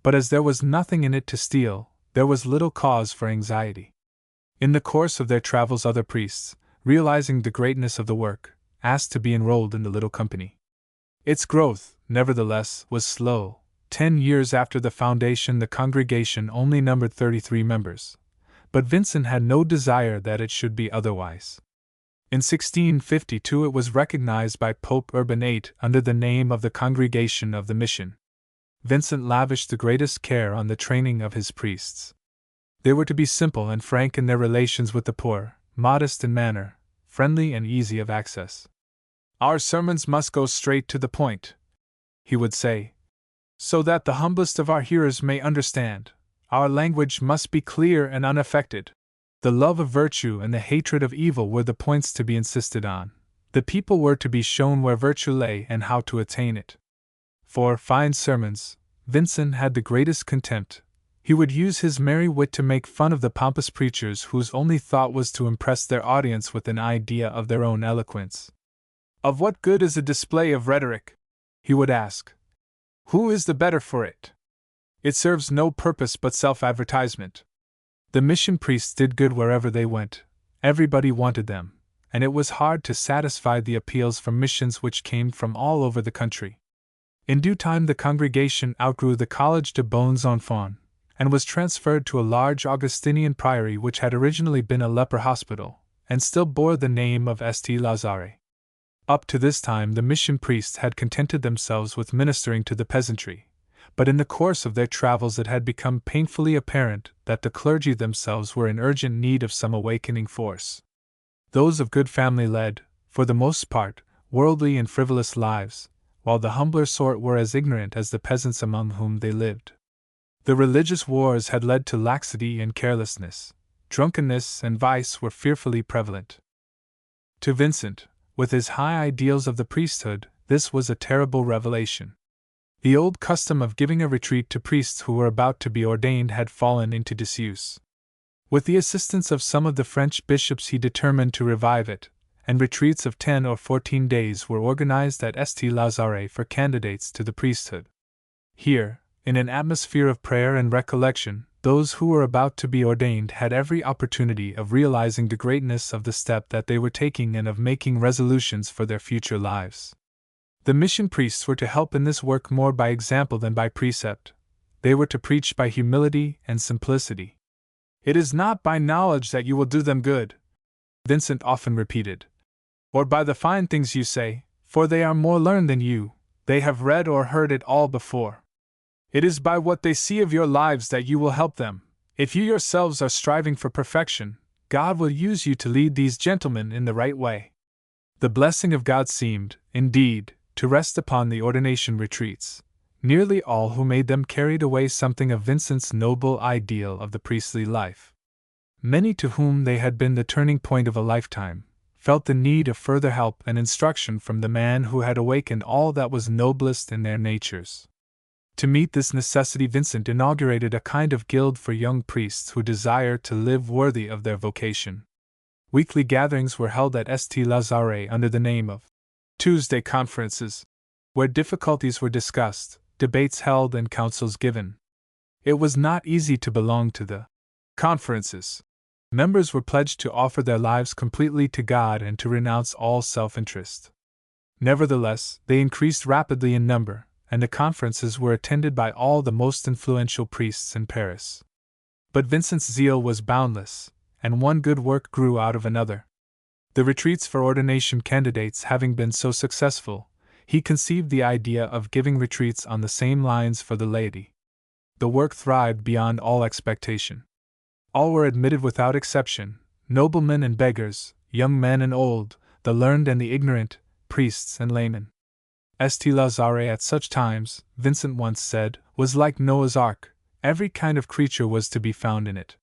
But as there was nothing in it to steal, there was little cause for anxiety. In the course of their travels, other priests, realizing the greatness of the work, asked to be enrolled in the little company. Its growth, nevertheless, was slow. 10 years after the foundation, the congregation only numbered 33 members. But Vincent had no desire that it should be otherwise. In 1652 it was recognized by Pope Urban VIII under the name of the Congregation of the Mission. Vincent lavished the greatest care on the training of his priests. They were to be simple and frank in their relations with the poor, modest in manner, friendly and easy of access. "Our sermons must go straight to the point," he would say, "so that the humblest of our hearers may understand, Our language must be clear and unaffected. The love of virtue and the hatred of evil were the points to be insisted on. The people were to be shown where virtue lay and how to attain it. For fine sermons, Vincent had the greatest contempt. He would use his merry wit to make fun of the pompous preachers whose only thought was to impress their audience with an idea of their own eloquence. "Of what good is a display of rhetoric?" he would ask. "Who is the better for it? It serves no purpose but self-advertisement." The mission priests did good wherever they went. Everybody wanted them, and it was hard to satisfy the appeals from missions which came from all over the country. In due time the congregation outgrew the College de Bons Enfants, and was transferred to a large Augustinian priory which had originally been a leper hospital, and still bore the name of St. Lazare. Up to this time the mission priests had contented themselves with ministering to the peasantry, but in the course of their travels it had become painfully apparent that the clergy themselves were in urgent need of some awakening force. Those of good family led, for the most part, worldly and frivolous lives, while the humbler sort were as ignorant as the peasants among whom they lived. The religious wars had led to laxity and carelessness. Drunkenness and vice were fearfully prevalent. To Vincent, with his high ideals of the priesthood, this was a terrible revelation. The old custom of giving a retreat to priests who were about to be ordained had fallen into disuse. With the assistance of some of the French bishops he determined to revive it, and retreats of 10 or 14 days were organized at St. Lazare for candidates to the priesthood. Here, in an atmosphere of prayer and recollection, those who were about to be ordained had every opportunity of realizing the greatness of the step that they were taking and of making resolutions for their future lives. The mission priests were to help in this work more by example than by precept. They were to preach by humility and simplicity. "It is not by knowledge that you will do them good," Vincent often repeated, "or by the fine things you say, for they are more learned than you, they have read or heard it all before. It is by what they see of your lives that you will help them. If you yourselves are striving for perfection, God will use you to lead these gentlemen in the right way." The blessing of God seemed, indeed, to rest upon the ordination retreats. Nearly all who made them carried away something of Vincent's noble ideal of the priestly life. Many to whom they had been the turning point of a lifetime felt the need of further help and instruction from the man who had awakened all that was noblest in their natures. To meet this necessity, Vincent inaugurated a kind of guild for young priests who desired to live worthy of their vocation. Weekly gatherings were held at St. Lazare under the name of Tuesday Conferences, where difficulties were discussed, debates held, and counsels given. It was not easy to belong to the conferences. Members were pledged to offer their lives completely to God and to renounce all self-interest. Nevertheless, they increased rapidly in number, and the conferences were attended by all the most influential priests in Paris. But Vincent's zeal was boundless, and one good work grew out of another. The retreats for ordination candidates having been so successful, he conceived the idea of giving retreats on the same lines for the laity. The work thrived beyond all expectation. All were admitted without exception, noblemen and beggars, young men and old, the learned and the ignorant, priests and laymen. St. Lazare at such times, Vincent once said, was like Noah's Ark. Every kind of creature was to be found in it.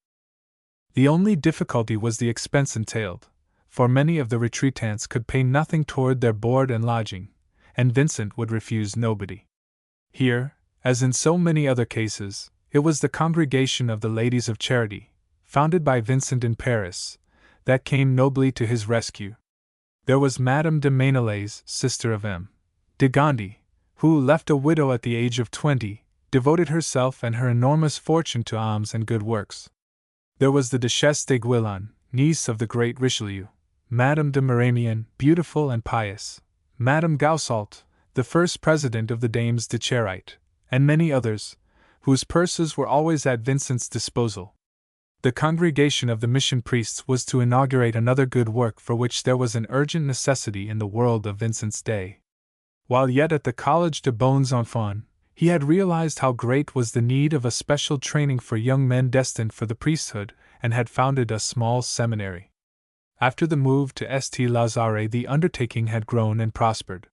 The only difficulty was the expense entailed, for many of the retreatants could pay nothing toward their board and lodging, and Vincent would refuse nobody. Here, as in so many other cases, it was the Congregation of the Ladies of Charity, founded by Vincent in Paris, that came nobly to his rescue. There was Madame de Mainelays, sister of M. de Gondi, who, left a widow at the age of 20, devoted herself and her enormous fortune to alms and good works. There was the Duchesse de Guillain, niece of the great Richelieu, Madame de Maramion, beautiful and pious, Madame Gaussault, the first president of the Dames de Charite, and many others, whose purses were always at Vincent's disposal. The congregation of the mission priests was to inaugurate another good work for which there was an urgent necessity in the world of Vincent's day. While yet at the College de Bons Enfants, he had realized how great was the need of a special training for young men destined for the priesthood, and had founded a small seminary. After the move to St. Lazare, the undertaking had grown and prospered.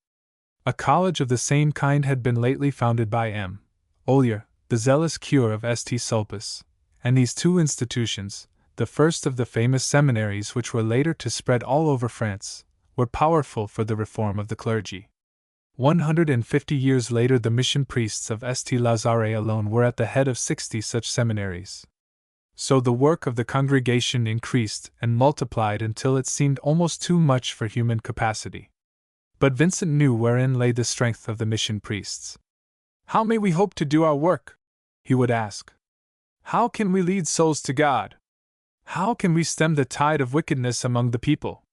A college of the same kind had been lately founded by M. Ollier, the zealous cure of St. Sulpice, and these two institutions, the first of the famous seminaries which were later to spread all over France, were powerful for the reform of the clergy. 150 years later, the mission priests of St. Lazare alone were at the head of 60 such seminaries. So the work of the congregation increased and multiplied until it seemed almost too much for human capacity. But Vincent knew wherein lay the strength of the mission priests. "How may we hope to do our work?" he would ask. "How can we lead souls to God? How can we stem the tide of wickedness among the people?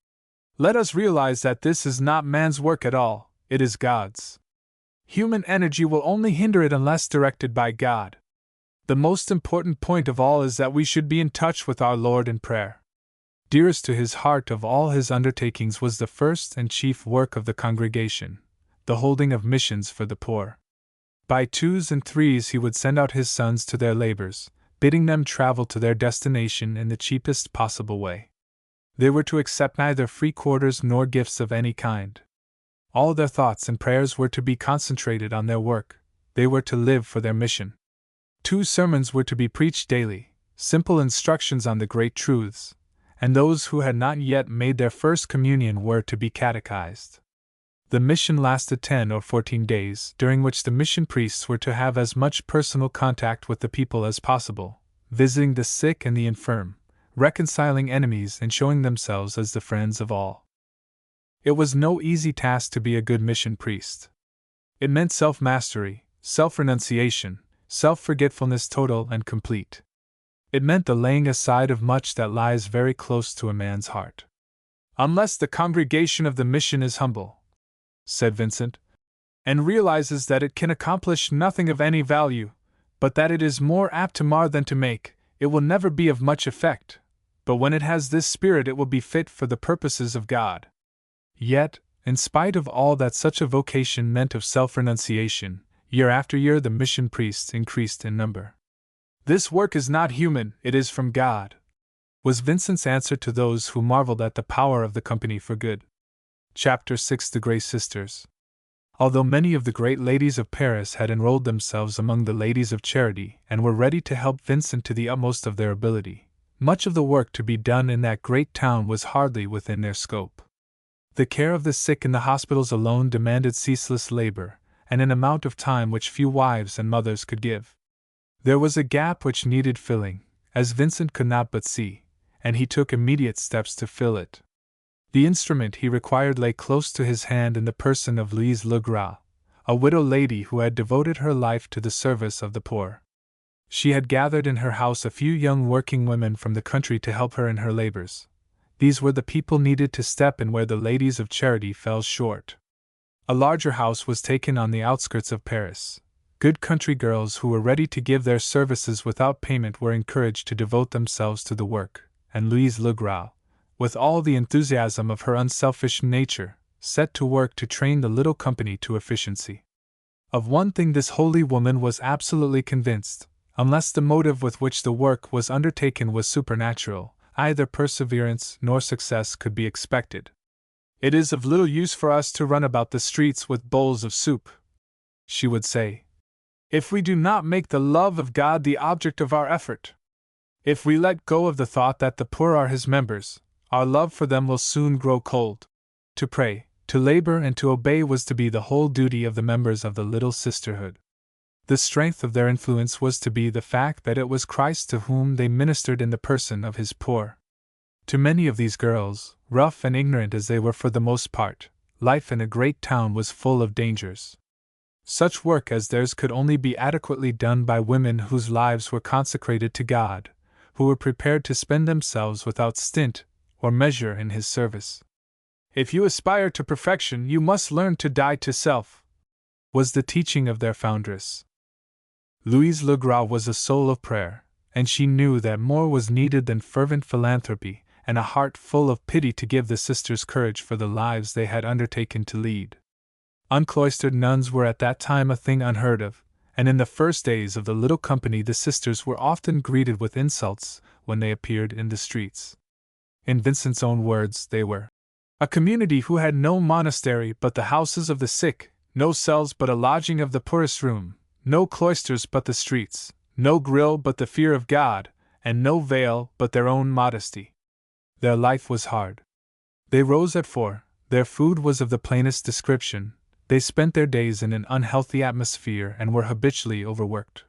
Let us realize that this is not man's work at all, it is God's. Human energy will only hinder it unless directed by God. The most important point of all is that we should be in touch with our Lord in prayer." Dearest to his heart of all his undertakings was the first and chief work of the congregation, the holding of missions for the poor. By twos and threes he would send out his sons to their labors, bidding them travel to their destination in the cheapest possible way. They were to accept neither free quarters nor gifts of any kind. All their thoughts and prayers were to be concentrated on their work, they were to live for their mission. 2 sermons were to be preached daily, simple instructions on the great truths, and those who had not yet made their first communion were to be catechized. The mission lasted 10 or 14 days, during which the mission priests were to have as much personal contact with the people as possible, visiting the sick and the infirm, reconciling enemies and showing themselves as the friends of all. It was no easy task to be a good mission priest. It meant self-mastery, self-renunciation, self-forgetfulness total and complete. It meant the laying aside of much that lies very close to a man's heart. "Unless the congregation of the mission is humble," said Vincent, "and realizes that it can accomplish nothing of any value, but that it is more apt to mar than to make, it will never be of much effect, but when it has this spirit it will be fit for the purposes of God." Yet, in spite of all that such a vocation meant of self-renunciation, year after year the mission priests increased in number. "This work is not human, it is from God," was Vincent's answer to those who marveled at the power of the Company for Good. Chapter 6: The Grey Sisters. Although many of the great ladies of Paris had enrolled themselves among the Ladies of Charity and were ready to help Vincent to the utmost of their ability, much of the work to be done in that great town was hardly within their scope. The care of the sick in the hospitals alone demanded ceaseless labor, and an amount of time which few wives and mothers could give. There was a gap which needed filling, as Vincent could not but see, and he took immediate steps to fill it. The instrument he required lay close to his hand in the person of Louise Legras, a widow lady who had devoted her life to the service of the poor. She had gathered in her house a few young working women from the country to help her in her labors. These were the people needed to step in where the Ladies of Charity fell short. A larger house was taken on the outskirts of Paris. Good country girls who were ready to give their services without payment were encouraged to devote themselves to the work, and Louise Legras, with all the enthusiasm of her unselfish nature, set to work to train the little company to efficiency. Of one thing this holy woman was absolutely convinced: unless the motive with which the work was undertaken was supernatural, either perseverance nor success could be expected. "It is of little use for us to run about the streets with bowls of soup," she would say, "if we do not make the love of God the object of our effort. If we let go of the thought that the poor are His members, our love for them will soon grow cold." To pray, to labor, and to obey was to be the whole duty of the members of the little sisterhood. The strength of their influence was to be the fact that it was Christ to whom they ministered in the person of His poor. To many of these girls, rough and ignorant as they were for the most part, life in a great town was full of dangers. Such work as theirs could only be adequately done by women whose lives were consecrated to God, who were prepared to spend themselves without stint or measure in His service. "If you aspire to perfection, you must learn to die to self," was the teaching of their foundress. Louise Legras was a soul of prayer, and she knew that more was needed than fervent philanthropy and a heart full of pity to give the sisters courage for the lives they had undertaken to lead. Uncloistered nuns were at that time a thing unheard of, and in the first days of the little company the sisters were often greeted with insults when they appeared in the streets. In Vincent's own words, they were a community who had no monastery but the houses of the sick, no cells but a lodging of the poorest room, no cloisters but the streets, no grill but the fear of God, and no veil but their own modesty. Their life was hard. They rose at 4, their food was of the plainest description, they spent their days in an unhealthy atmosphere and were habitually overworked.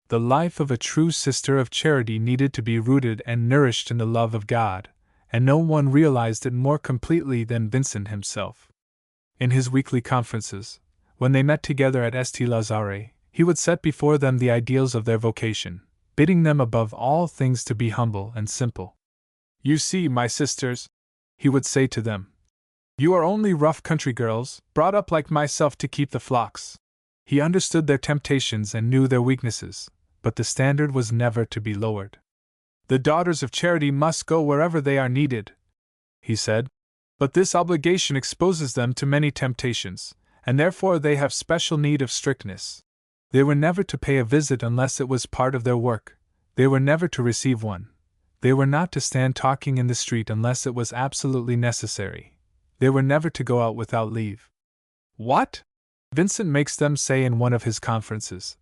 The life of a true sister of charity needed to be rooted and nourished in the love of God, and no one realized it more completely than Vincent himself. In his weekly conferences, when they met together at St. Lazare, he would set before them the ideals of their vocation, bidding them above all things to be humble and simple. "You see, my sisters," he would say to them, "you are only rough country girls, brought up like myself to keep the flocks." He understood their temptations and knew their weaknesses, but the standard was never to be lowered. "The daughters of charity must go wherever they are needed," he said, "but this obligation exposes them to many temptations, and therefore they have special need of strictness. They were never to pay a visit unless it was part of their work, they were never to receive one, they were not to stand talking in the street unless it was absolutely necessary, they were never to go out without leave." "What?" Vincent makes them say in one of his conferences.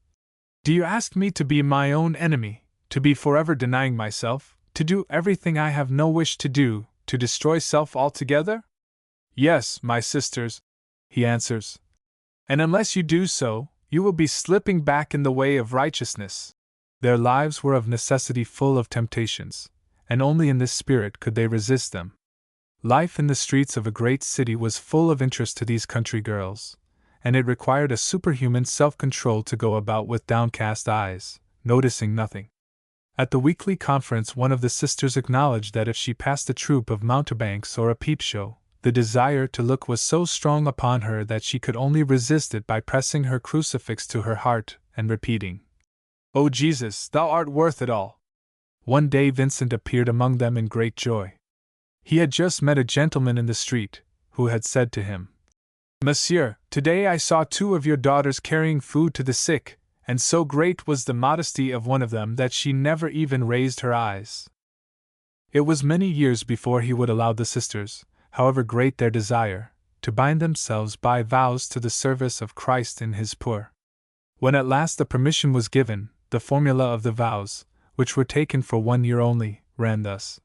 "Do you ask me to be my own enemy, to be forever denying myself, to do everything I have no wish to do, to destroy self altogether?" "Yes, my sisters," he answers. "And unless you do so, you will be slipping back in the way of righteousness." Their lives were of necessity full of temptations, and only in this spirit could they resist them. Life in the streets of a great city was full of interest to these country girls, and it required a superhuman self-control to go about with downcast eyes, noticing nothing. At the weekly conference one of the sisters acknowledged that if she passed a troupe of mountebanks or a peep show, the desire to look was so strong upon her that she could only resist it by pressing her crucifix to her heart and repeating, "O Jesus, thou art worth it all." One day Vincent appeared among them in great joy. He had just met a gentleman in the street, who had said to him, "Monsieur, today I saw 2 of your daughters carrying food to the sick, and so great was the modesty of one of them that she never even raised her eyes." It was many years before he would allow the sisters, however great their desire, to bind themselves by vows to the service of Christ in his poor. When at last the permission was given, the formula of the vows, which were taken for 1 year only, ran thus: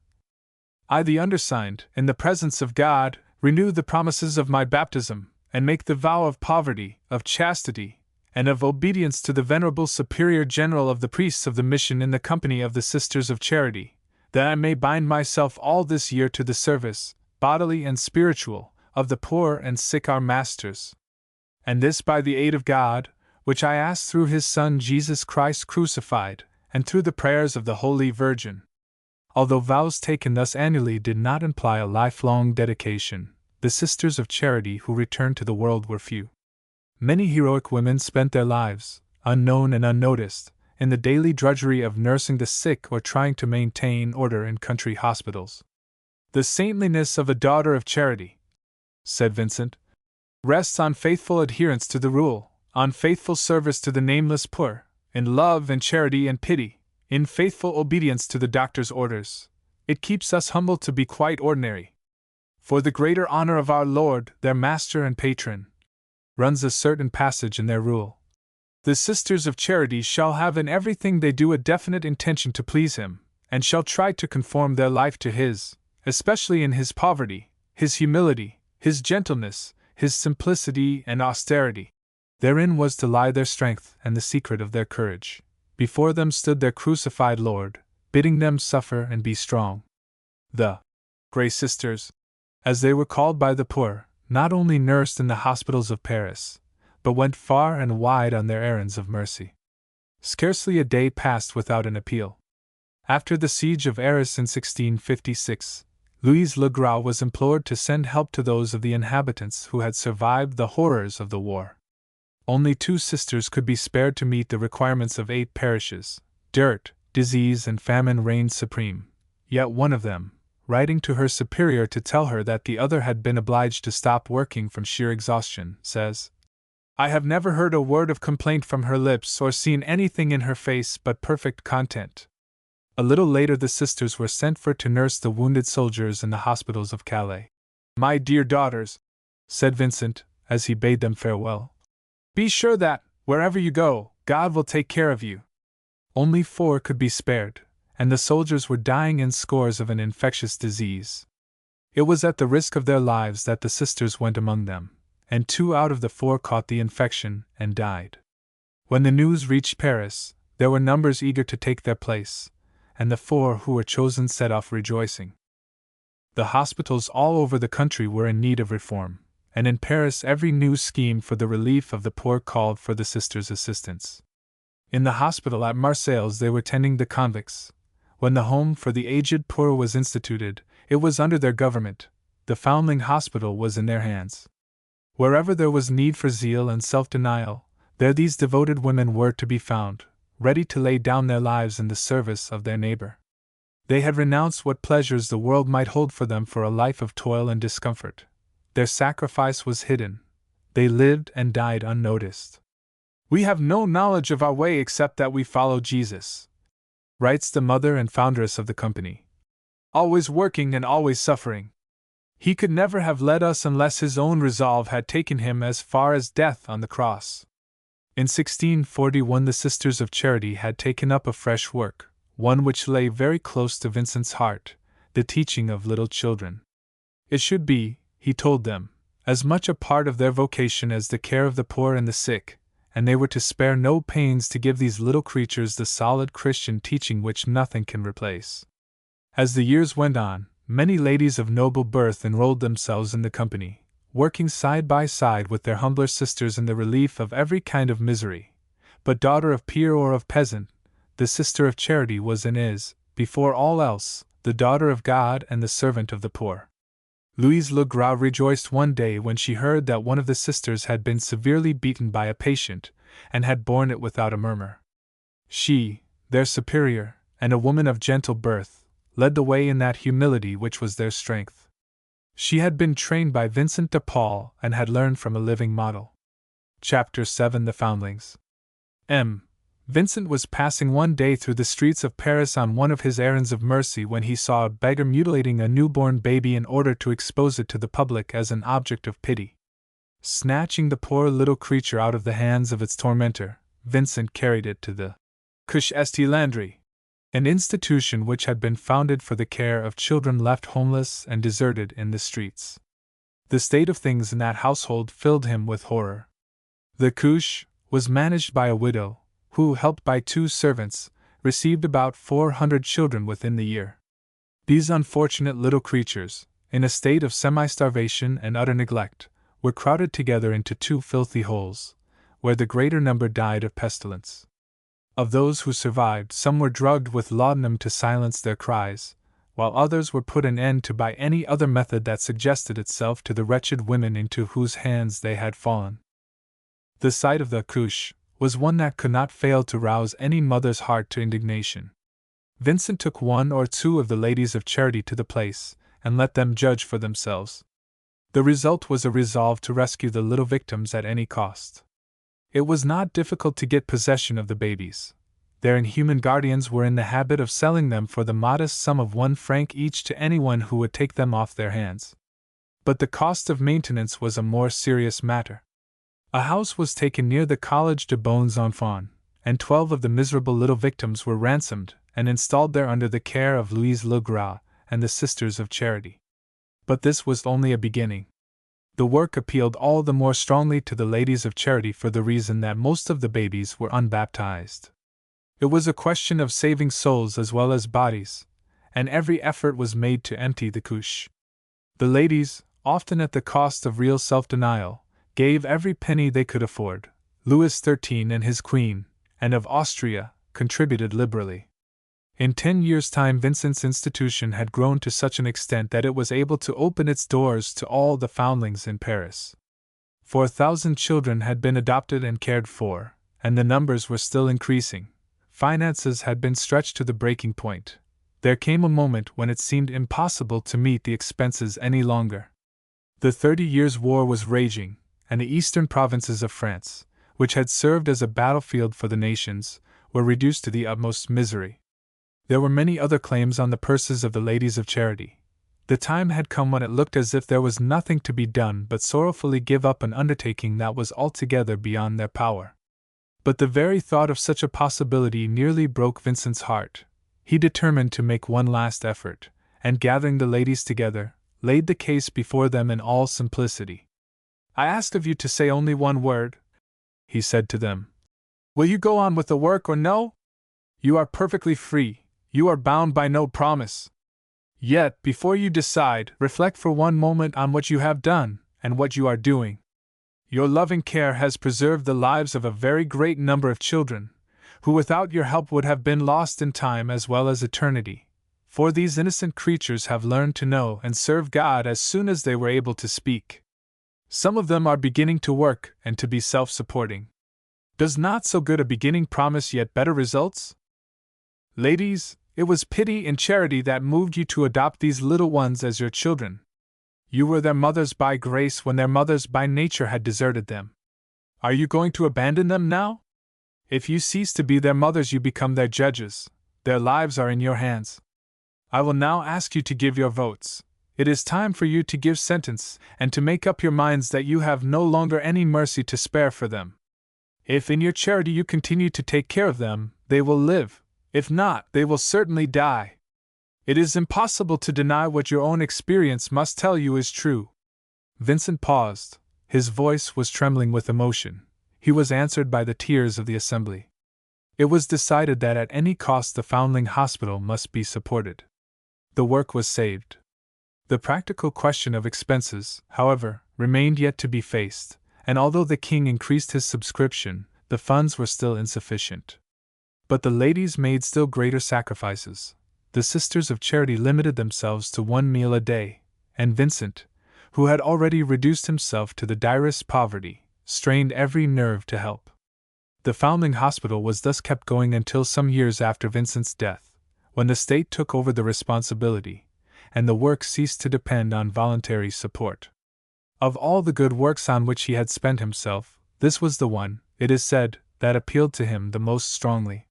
"I, the undersigned, in the presence of God, renew the promises of my baptism, and make the vow of poverty, of chastity, and of obedience to the Venerable Superior General of the Priests of the Mission in the company of the Sisters of Charity, that I may bind myself all this year to the service, bodily and spiritual, of the poor and sick our masters. And this by the aid of God, which I ask through His Son Jesus Christ crucified, and through the prayers of the Holy Virgin." Although vows taken thus annually did not imply a lifelong dedication, the Sisters of Charity who returned to the world were few. Many heroic women spent their lives, unknown and unnoticed, in the daily drudgery of nursing the sick or trying to maintain order in country hospitals. "The saintliness of a daughter of charity," said Vincent, "rests on faithful adherence to the rule, on faithful service to the nameless poor, in love and charity and pity, in faithful obedience to the doctor's orders. It keeps us humble to be quite ordinary. For the greater honor of our Lord, their Master and Patron," runs a certain passage in their rule. "The Sisters of Charity shall have in everything they do a definite intention to please Him, and shall try to conform their life to His, especially in His poverty, His humility, His gentleness, His simplicity and austerity. Therein was to lie their strength and the secret of their courage. Before them stood their crucified Lord, bidding them suffer and be strong." The Grey Sisters, as they were called by the poor, not only nursed in the hospitals of Paris, but went far and wide on their errands of mercy. Scarcely a day passed without an appeal. After the siege of Arras in 1656, Louise Le Gras was implored to send help to those of the inhabitants who had survived the horrors of the war. Only 2 sisters could be spared to meet the requirements of 8 parishes. Dirt, disease, and famine reigned supreme. Yet one of them, writing to her superior to tell her that the other had been obliged to stop working from sheer exhaustion, says, "I have never heard a word of complaint from her lips or seen anything in her face but perfect content." A little later the sisters were sent for to nurse the wounded soldiers in the hospitals of Calais. "My dear daughters," said Vincent, as he bade them farewell, "be sure that, wherever you go, God will take care of you. Only 4 could be spared, and the soldiers were dying in scores of an infectious disease. It was at the risk of their lives that the sisters went among them, and 2 out of the 4 caught the infection and died. When the news reached Paris, there were numbers eager to take their place, and the 4 who were chosen set off rejoicing. The hospitals all over the country were in need of reform, and in Paris every new scheme for the relief of the poor called for the sisters' assistance. In the hospital at Marseilles they were tending the convicts. When the home for the aged poor was instituted, it was under their government. The foundling hospital was in their hands. Wherever there was need for zeal and self-denial, there these devoted women were to be found, ready to lay down their lives in the service of their neighbor. They had renounced what pleasures the world might hold for them for a life of toil and discomfort. Their sacrifice was hidden. They lived and died unnoticed. "We have no knowledge of our way except that we follow Jesus," writes the mother and foundress of the company. "Always working and always suffering. He could never have led us unless his own resolve had taken him as far as death on the cross." In 1641 the Sisters of Charity had taken up a fresh work, one which lay very close to Vincent's heart, the teaching of little children. It should be, he told them, as much a part of their vocation as the care of the poor and the sick, and they were to spare no pains to give these little creatures the solid Christian teaching which nothing can replace. As the years went on, many ladies of noble birth enrolled themselves in the company, working side by side with their humbler sisters in the relief of every kind of misery. But daughter of peer or of peasant, the Sister of Charity was and is, before all else, the daughter of God and the servant of the poor. Louise Le Gras rejoiced one day when she heard that one of the sisters had been severely beaten by a patient, and had borne it without a murmur. She, their superior, and a woman of gentle birth, led the way in that humility which was their strength. She had been trained by Vincent De Paul and had learned from a living model. Chapter 7 The Foundlings. Vincent was passing one day through the streets of Paris on one of his errands of mercy when he saw a beggar mutilating a newborn baby in order to expose it to the public as an object of pity. Snatching the poor little creature out of the hands of its tormentor, Vincent carried it to the Couche St. Landry, an institution which had been founded for the care of children left homeless and deserted in the streets. The state of things in that household filled him with horror. The couche was managed by a widow, who, helped by 2 servants, received about 400 children within the year. These unfortunate little creatures, in a state of semi-starvation and utter neglect, were crowded together into 2 filthy holes, where the greater number died of pestilence. Of those who survived, some were drugged with laudanum to silence their cries, while others were put an end to by any other method that suggested itself to the wretched women into whose hands they had fallen. The sight of the couche was one that could not fail to rouse any mother's heart to indignation. Vincent took 1 or 2 of the ladies of charity to the place, and let them judge for themselves. The result was a resolve to rescue the little victims at any cost. It was not difficult to get possession of the babies. Their inhuman guardians were in the habit of selling them for the modest sum of 1 franc each to anyone who would take them off their hands. But the cost of maintenance was a more serious matter. A house was taken near the Collège de Bons Enfants, and 12 of the miserable little victims were ransomed and installed there under the care of Louise Le Gras and the Sisters of Charity. But this was only a beginning. The work appealed all the more strongly to the ladies of charity for the reason that most of the babies were unbaptized. It was a question of saving souls as well as bodies, and every effort was made to empty the couche. The ladies, often at the cost of real self-denial, gave every penny they could afford. Louis XIII and his queen, and of Austria, contributed liberally. In 10 years' time Vincent's institution had grown to such an extent that it was able to open its doors to all the foundlings in Paris. 4,000 children had been adopted and cared for, and the numbers were still increasing. Finances had been stretched to the breaking point. There came a moment when it seemed impossible to meet the expenses any longer. The 30 Years' War was raging, and the eastern provinces of France, which had served as a battlefield for the nations, were reduced to the utmost misery. There were many other claims on the purses of the ladies of charity. The time had come when it looked as if there was nothing to be done but sorrowfully give up an undertaking that was altogether beyond their power. But the very thought of such a possibility nearly broke Vincent's heart. He determined to make one last effort, and gathering the ladies together, laid the case before them in all simplicity. "I ask of you to say only one word," he said to them. "Will you go on with the work or no? You are perfectly free, you are bound by no promise. Yet, before you decide, reflect for one moment on what you have done, and what you are doing. Your loving care has preserved the lives of a very great number of children, who without your help would have been lost in time as well as eternity, for these innocent creatures have learned to know and serve God as soon as they were able to speak. Some of them are beginning to work and to be self-supporting. Does not so good a beginning promise yet better results? Ladies, it was pity and charity that moved you to adopt these little ones as your children. You were their mothers by grace when their mothers by nature had deserted them. Are you going to abandon them now? If you cease to be their mothers, you become their judges. Their lives are in your hands. I will now ask you to give your votes. It is time for you to give sentence, and to make up your minds that you have no longer any mercy to spare for them. If in your charity you continue to take care of them, they will live. If not, they will certainly die. It is impossible to deny what your own experience must tell you is true." Vincent paused. His voice was trembling with emotion. He was answered by the tears of the assembly. It was decided that at any cost the Foundling Hospital must be supported. The work was saved. The practical question of expenses, however, remained yet to be faced, and although the king increased his subscription, the funds were still insufficient. But the ladies made still greater sacrifices. The Sisters of Charity limited themselves to 1 meal a day, and Vincent, who had already reduced himself to the direst poverty, strained every nerve to help. The Foundling Hospital was thus kept going until some years after Vincent's death, when the state took over the responsibility, and the work ceased to depend on voluntary support. Of all the good works on which he had spent himself, this was the one, it is said, that appealed to him the most strongly.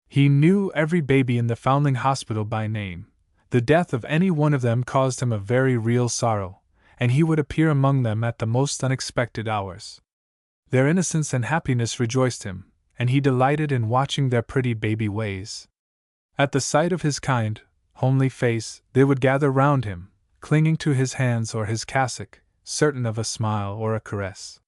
He knew every baby in the Foundling Hospital by name. The death of any one of them caused him a very real sorrow, and he would appear among them at the most unexpected hours. Their innocence and happiness rejoiced him, and he delighted in watching their pretty baby ways. At the sight of his kind, homely face, they would gather round him, clinging to his hands or his cassock, certain of a smile or a caress.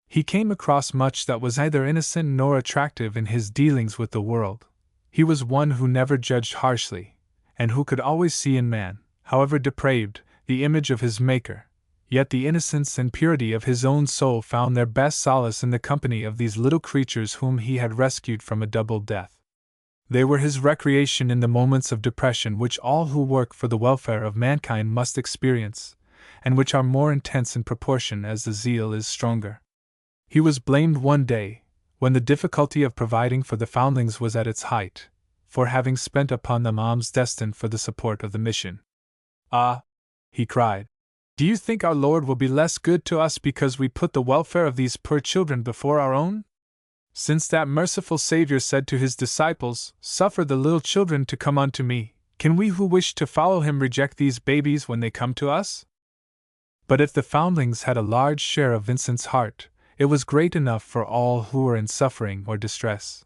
He came across much that was neither innocent nor attractive in his dealings with the world. He was one who never judged harshly, and who could always see in man, however depraved, the image of his Maker. Yet the innocence and purity of his own soul found their best solace in the company of these little creatures whom he had rescued from a double death. They were his recreation in the moments of depression which all who work for the welfare of mankind must experience, and which are more intense in proportion as the zeal is stronger. He was blamed one day, when the difficulty of providing for the foundlings was at its height, for having spent upon them alms destined for the support of the mission. "Ah," he cried, "do you think our Lord will be less good to us because we put the welfare of these poor children before our own? Since that merciful Savior said to his disciples, 'Suffer the little children to come unto me,' can we who wish to follow him reject these babies when they come to us?" But if the foundlings had a large share of Vincent's heart, it was great enough for all who were in suffering or distress.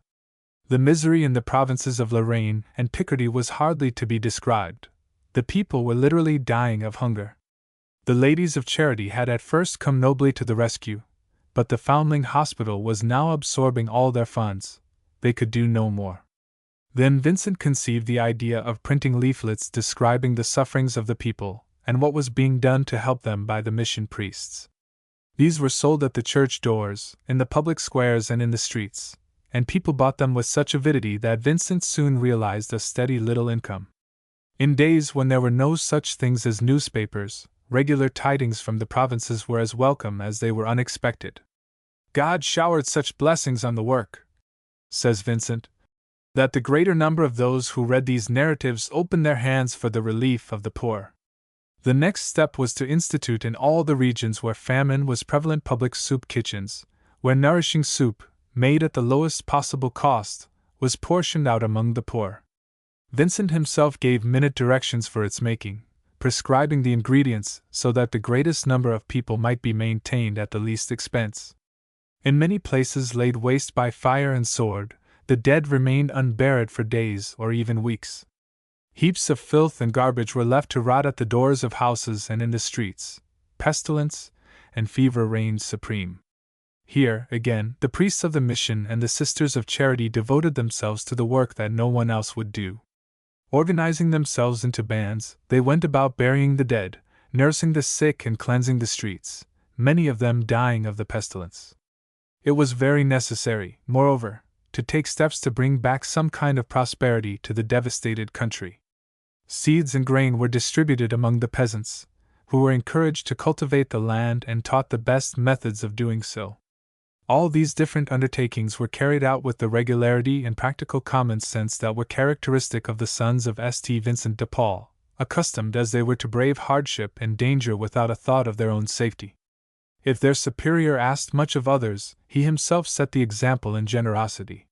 The misery in the provinces of Lorraine and Picardy was hardly to be described. The people were literally dying of hunger. The ladies of charity had at first come nobly to the rescue, but the Foundling Hospital was now absorbing all their funds. They could do no more. Then Vincent conceived the idea of printing leaflets describing the sufferings of the people, and what was being done to help them by the mission priests. These were sold at the church doors, in the public squares and in the streets, and people bought them with such avidity that Vincent soon realized a steady little income. In days when there were no such things as newspapers, regular tidings from the provinces were as welcome as they were unexpected. "God showered such blessings on the work," says Vincent, "that the greater number of those who read these narratives opened their hands for the relief of the poor." The next step was to institute in all the regions where famine was prevalent public soup kitchens, where nourishing soup, made at the lowest possible cost, was portioned out among the poor. Vincent himself gave minute directions for its making, prescribing the ingredients so that the greatest number of people might be maintained at the least expense. In many places laid waste by fire and sword, the dead remained unburied for days or even weeks. Heaps of filth and garbage were left to rot at the doors of houses and in the streets. Pestilence and fever reigned supreme. Here, again, the priests of the mission and the sisters of charity devoted themselves to the work that no one else would do. Organizing themselves into bands, they went about burying the dead, nursing the sick and cleansing the streets, many of them dying of the pestilence. It was very necessary, moreover, to take steps to bring back some kind of prosperity to the devastated country. Seeds and grain were distributed among the peasants, who were encouraged to cultivate the land and taught the best methods of doing so. All these different undertakings were carried out with the regularity and practical common sense that were characteristic of the sons of St. Vincent de Paul, accustomed as they were to brave hardship and danger without a thought of their own safety. If their superior asked much of others, he himself set the example in generosity.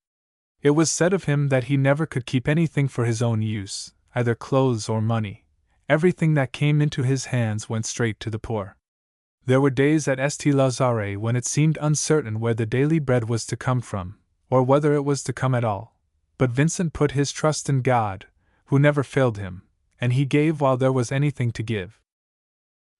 It was said of him that he never could keep anything for his own use, either clothes or money. Everything that came into his hands went straight to the poor. There were days at St. Lazare when it seemed uncertain where the daily bread was to come from, or whether it was to come at all. But Vincent put his trust in God, who never failed him, and he gave while there was anything to give.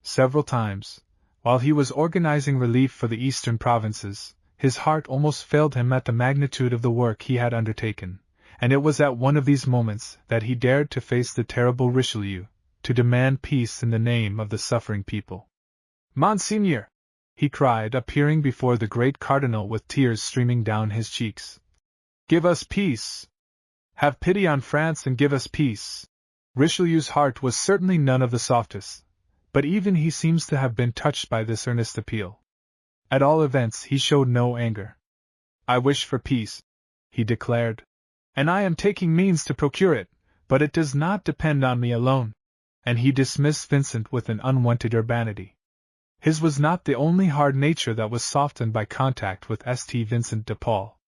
Several times, while he was organizing relief for the eastern provinces, his heart almost failed him at the magnitude of the work he had undertaken, and it was at one of these moments that he dared to face the terrible Richelieu, to demand peace in the name of the suffering people. "Monseigneur!" he cried, appearing before the great cardinal with tears streaming down his cheeks. "Give us peace! Have pity on France and give us peace!" Richelieu's heart was certainly none of the softest, but even he seems to have been touched by this earnest appeal. At all events, he showed no anger. "I wish for peace," he declared, "and I am taking means to procure it, but it does not depend on me alone," and he dismissed Vincent with an unwonted urbanity. His was not the only hard nature that was softened by contact with St. Vincent de Paul.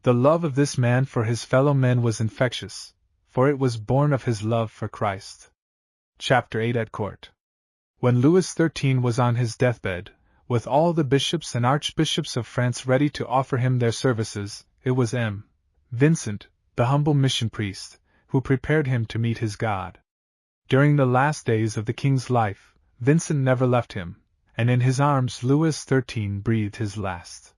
The love of this man for his fellow men was infectious, for it was born of his love for Christ. Chapter 8 At Court. When Louis XIII was on his deathbed, with all the bishops and archbishops of France ready to offer him their services, it was Vincent, the humble mission priest, who prepared him to meet his God. During the last days of the king's life, Vincent never left him, and in his arms Louis XIII breathed his last.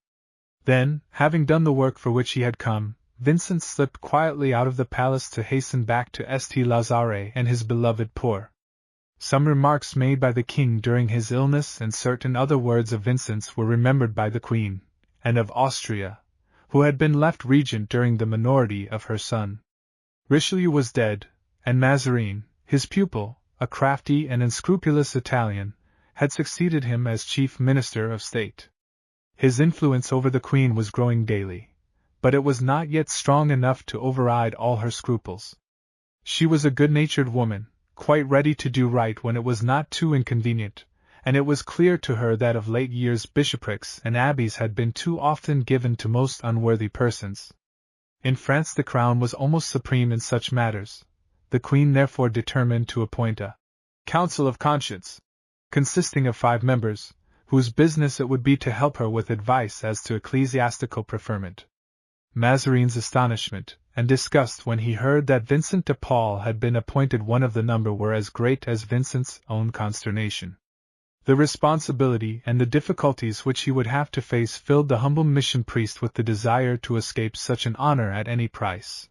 Then, having done the work for which he had come, Vincent slipped quietly out of the palace to hasten back to St. Lazare and his beloved poor. Some remarks made by the king during his illness and certain other words of Vincent's were remembered by the Queen, and of Austria, who had been left regent during the minority of her son. Richelieu was dead, and Mazarin, his pupil, a crafty and unscrupulous Italian, had succeeded him as chief minister of state. His influence over the Queen was growing daily, but it was not yet strong enough to override all her scruples. She was a good-natured woman, quite ready to do right when it was not too inconvenient, and it was clear to her that of late years bishoprics and abbeys had been too often given to most unworthy persons. In France the crown was almost supreme in such matters. The Queen therefore determined to appoint a Council of Conscience, consisting of 5 members, whose business it would be to help her with advice as to ecclesiastical preferment. Mazarin's astonishment and disgust when he heard that Vincent de Paul had been appointed one of the number were as great as Vincent's own consternation. The responsibility and the difficulties which he would have to face filled the humble mission priest with the desire to escape such an honor at any price.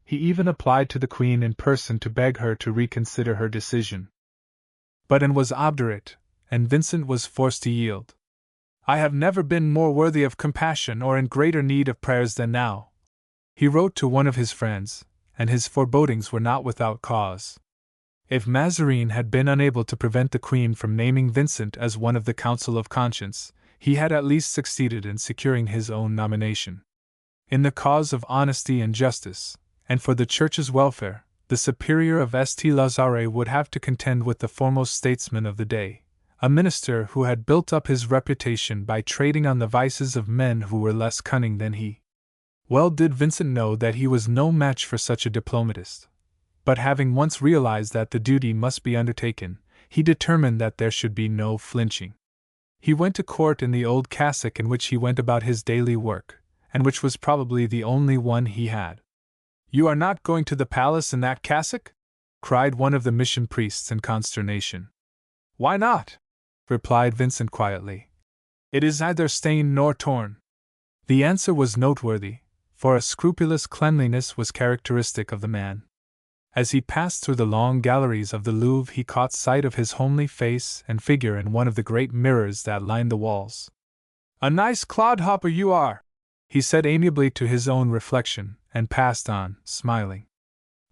He even applied to the Queen in person to beg her to reconsider her decision. But Anne was obdurate, and Vincent was forced to yield. "I have never been more worthy of compassion or in greater need of prayers than now," he wrote to one of his friends, and his forebodings were not without cause. If Mazarin had been unable to prevent the Queen from naming Vincent as one of the Council of Conscience, he had at least succeeded in securing his own nomination. In the cause of honesty and justice, and for the Church's welfare, the superior of St. Lazare would have to contend with the foremost statesman of the day, a minister who had built up his reputation by trading on the vices of men who were less cunning than he. Well did Vincent know that he was no match for such a diplomatist. But having once realized that the duty must be undertaken, he determined that there should be no flinching. He went to court in the old cassock in which he went about his daily work, and which was probably the only one he had. "You are not going to the palace in that cassock?" cried one of the mission priests in consternation. "Why not?" replied Vincent quietly. "It is neither stained nor torn." The answer was noteworthy, for a scrupulous cleanliness was characteristic of the man. As he passed through the long galleries of the Louvre, he caught sight of his homely face and figure in one of the great mirrors that lined the walls. "A nice clodhopper you are," he said amiably to his own reflection, and passed on, smiling.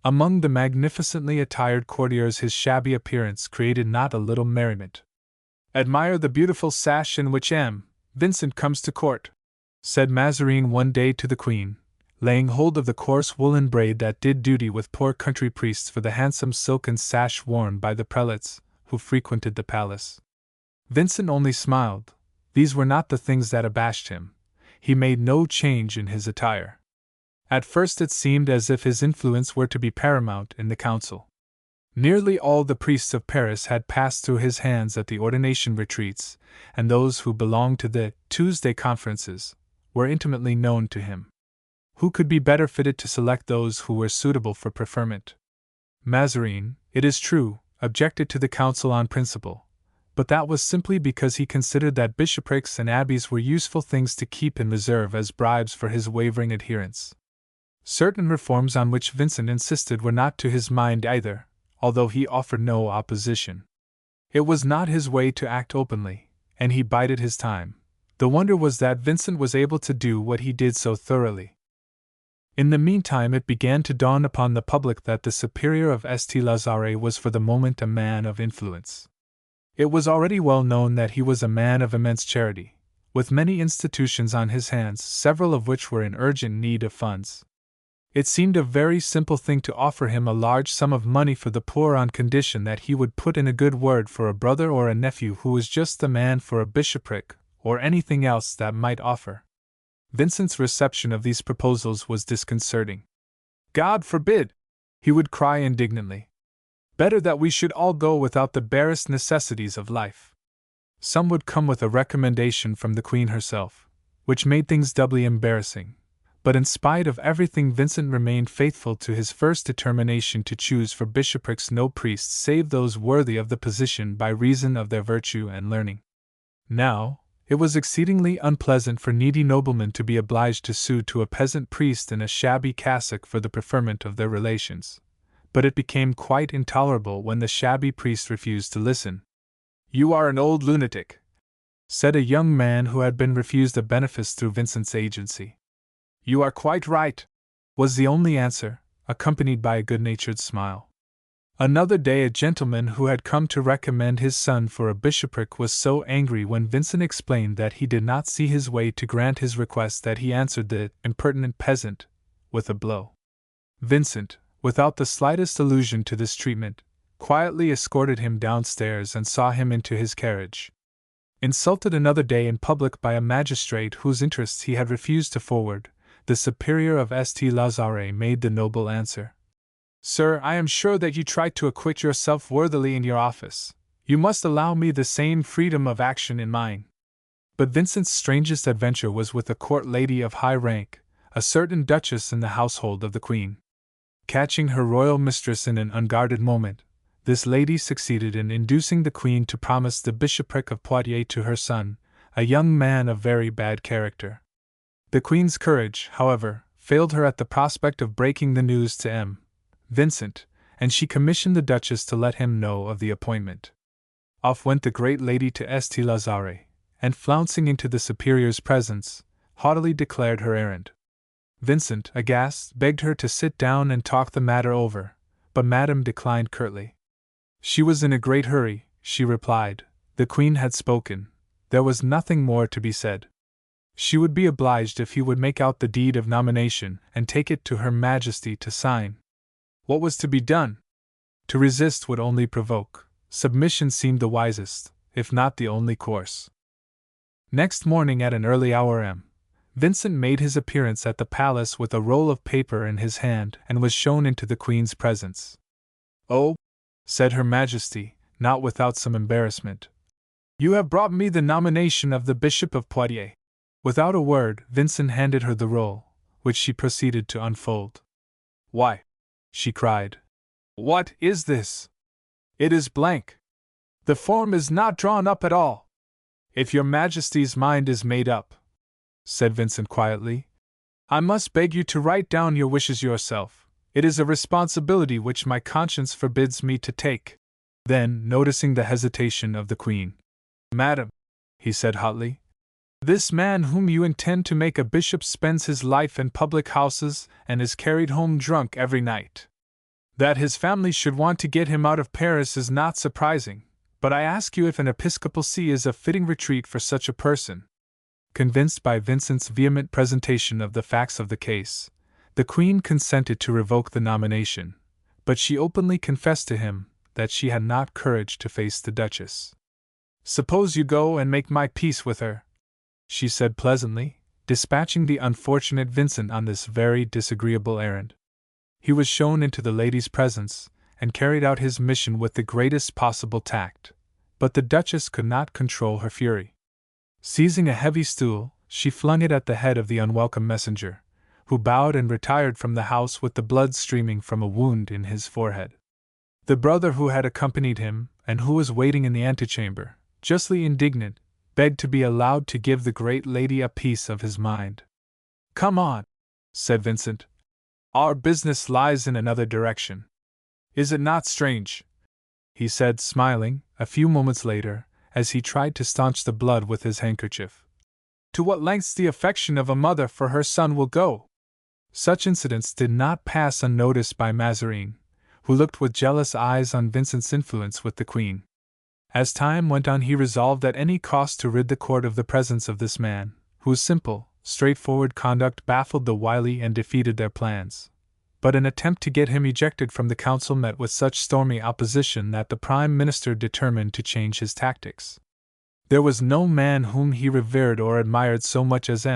Among the magnificently attired courtiers his shabby appearance created not a little merriment. "Admire the beautiful sash in which Vincent comes to court," said Mazarin one day to the Queen, laying hold of the coarse woolen braid that did duty with poor country priests for the handsome silken sash worn by the prelates who frequented the palace. Vincent only smiled. These were not the things that abashed him. He made no change in his attire. At first it seemed as if his influence were to be paramount in the council. Nearly all the priests of Paris had passed through his hands at the ordination retreats, and those who belonged to the Tuesday conferences were intimately known to him. Who could be better fitted to select those who were suitable for preferment? Mazarin, it is true, objected to the council on principle, but that was simply because he considered that bishoprics and abbeys were useful things to keep in reserve as bribes for his wavering adherents. Certain reforms on which Vincent insisted were not to his mind either, although he offered no opposition. It was not his way to act openly, and he bided his time. The wonder was that Vincent was able to do what he did so thoroughly. In the meantime, it began to dawn upon the public that the superior of St. Lazare was for the moment a man of influence. It was already well known that he was a man of immense charity, with many institutions on his hands, several of which were in urgent need of funds. It seemed a very simple thing to offer him a large sum of money for the poor on condition that he would put in a good word for a brother or a nephew who was just the man for a bishopric, or anything else that might offer. Vincent's reception of these proposals was disconcerting. "God forbid!" he would cry indignantly. "Better that we should all go without the barest necessities of life." Some would come with a recommendation from the Queen herself, which made things doubly embarrassing. But in spite of everything, Vincent remained faithful to his first determination to choose for bishoprics no priests save those worthy of the position by reason of their virtue and learning. Now, it was exceedingly unpleasant for needy noblemen to be obliged to sue to a peasant priest in a shabby cassock for the preferment of their relations, but it became quite intolerable when the shabby priest refused to listen. "You are an old lunatic," said a young man who had been refused a benefice through Vincent's agency. "You are quite right," was the only answer, accompanied by a good-natured smile. Another day, a gentleman who had come to recommend his son for a bishopric was so angry when Vincent explained that he did not see his way to grant his request that he answered the impertinent peasant with a blow. Vincent, without the slightest allusion to this treatment, quietly escorted him downstairs and saw him into his carriage. Insulted another day in public by a magistrate whose interests he had refused to forward, the superior of St. Lazare made the noble answer: "Sir, I am sure that you try to acquit yourself worthily in your office. You must allow me the same freedom of action in mine." But Vincent's strangest adventure was with a court lady of high rank, a certain duchess in the household of the Queen. Catching her royal mistress in an unguarded moment, this lady succeeded in inducing the Queen to promise the bishopric of Poitiers to her son, a young man of very bad character. The Queen's courage, however, failed her at the prospect of breaking the news to Vincent, and she commissioned the Duchess to let him know of the appointment. Off went the great lady to St. Lazare, and flouncing into the superior's presence, haughtily declared her errand. Vincent, aghast, begged her to sit down and talk the matter over, but Madame declined curtly. She was in a great hurry, she replied. The Queen had spoken. There was nothing more to be said. She would be obliged if he would make out the deed of nomination and take it to Her Majesty to sign. What was to be done? To resist would only provoke. Submission seemed the wisest, if not the only course. Next morning at an early hour Vincent made his appearance at the palace with a roll of paper in his hand and was shown into the Queen's presence. "Oh," said Her Majesty, not without some embarrassment, You have brought me the nomination of the Bishop of Poitiers. Without a word, Vincent handed her the roll, which she proceeded to unfold. Why, she cried, what is this? It is blank. The form is not drawn up at all. If your Majesty's mind is made up, said Vincent quietly, I must beg you to write down your wishes yourself. It is a responsibility which my conscience forbids me to take. Then, noticing the hesitation of the Queen, Madam, he said hotly, this man whom you intend to make a bishop spends his life in public houses and is carried home drunk every night. That his family should want to get him out of Paris is not surprising, but I ask you if an episcopal see is a fitting retreat for such a person. Convinced by Vincent's vehement presentation of the facts of the case, the Queen consented to revoke the nomination, but she openly confessed to him that she had not courage to face the Duchess. Suppose you go and make my peace with her, she said pleasantly, dispatching the unfortunate Vincent on this very disagreeable errand. He was shown into the lady's presence, and carried out his mission with the greatest possible tact, but the Duchess could not control her fury. Seizing a heavy stool, she flung it at the head of the unwelcome messenger, who bowed and retired from the house with the blood streaming from a wound in his forehead. The brother who had accompanied him, and who was waiting in the antechamber, justly indignant, begged to be allowed to give the great lady a piece of his mind. Come on, said Vincent. Our business lies in another direction. Is it not strange, he said, smiling, a few moments later, as he tried to staunch the blood with his handkerchief, to what lengths the affection of a mother for her son will go? Such incidents did not pass unnoticed by Mazarin, who looked with jealous eyes on Vincent's influence with the Queen. As time went on, he resolved at any cost to rid the court of the presence of this man, whose simple, straightforward conduct baffled the wily and defeated their plans. But an attempt to get him ejected from the council met with such stormy opposition that the Prime Minister determined to change his tactics. There was no man whom he revered or admired so much as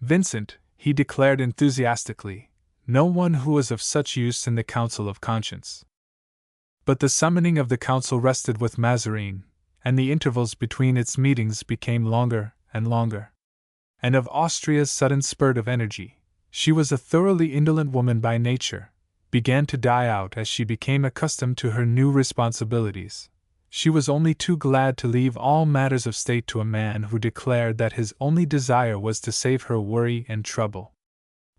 Vincent, he declared enthusiastically, no one who was of such use in the Council of Conscience. But the summoning of the council rested with Mazarin, and the intervals between its meetings became longer and longer. And of Austria's sudden spurt of energy, she was a thoroughly indolent woman by nature, began to die out as she became accustomed to her new responsibilities. She was only too glad to leave all matters of state to a man who declared that his only desire was to save her worry and trouble.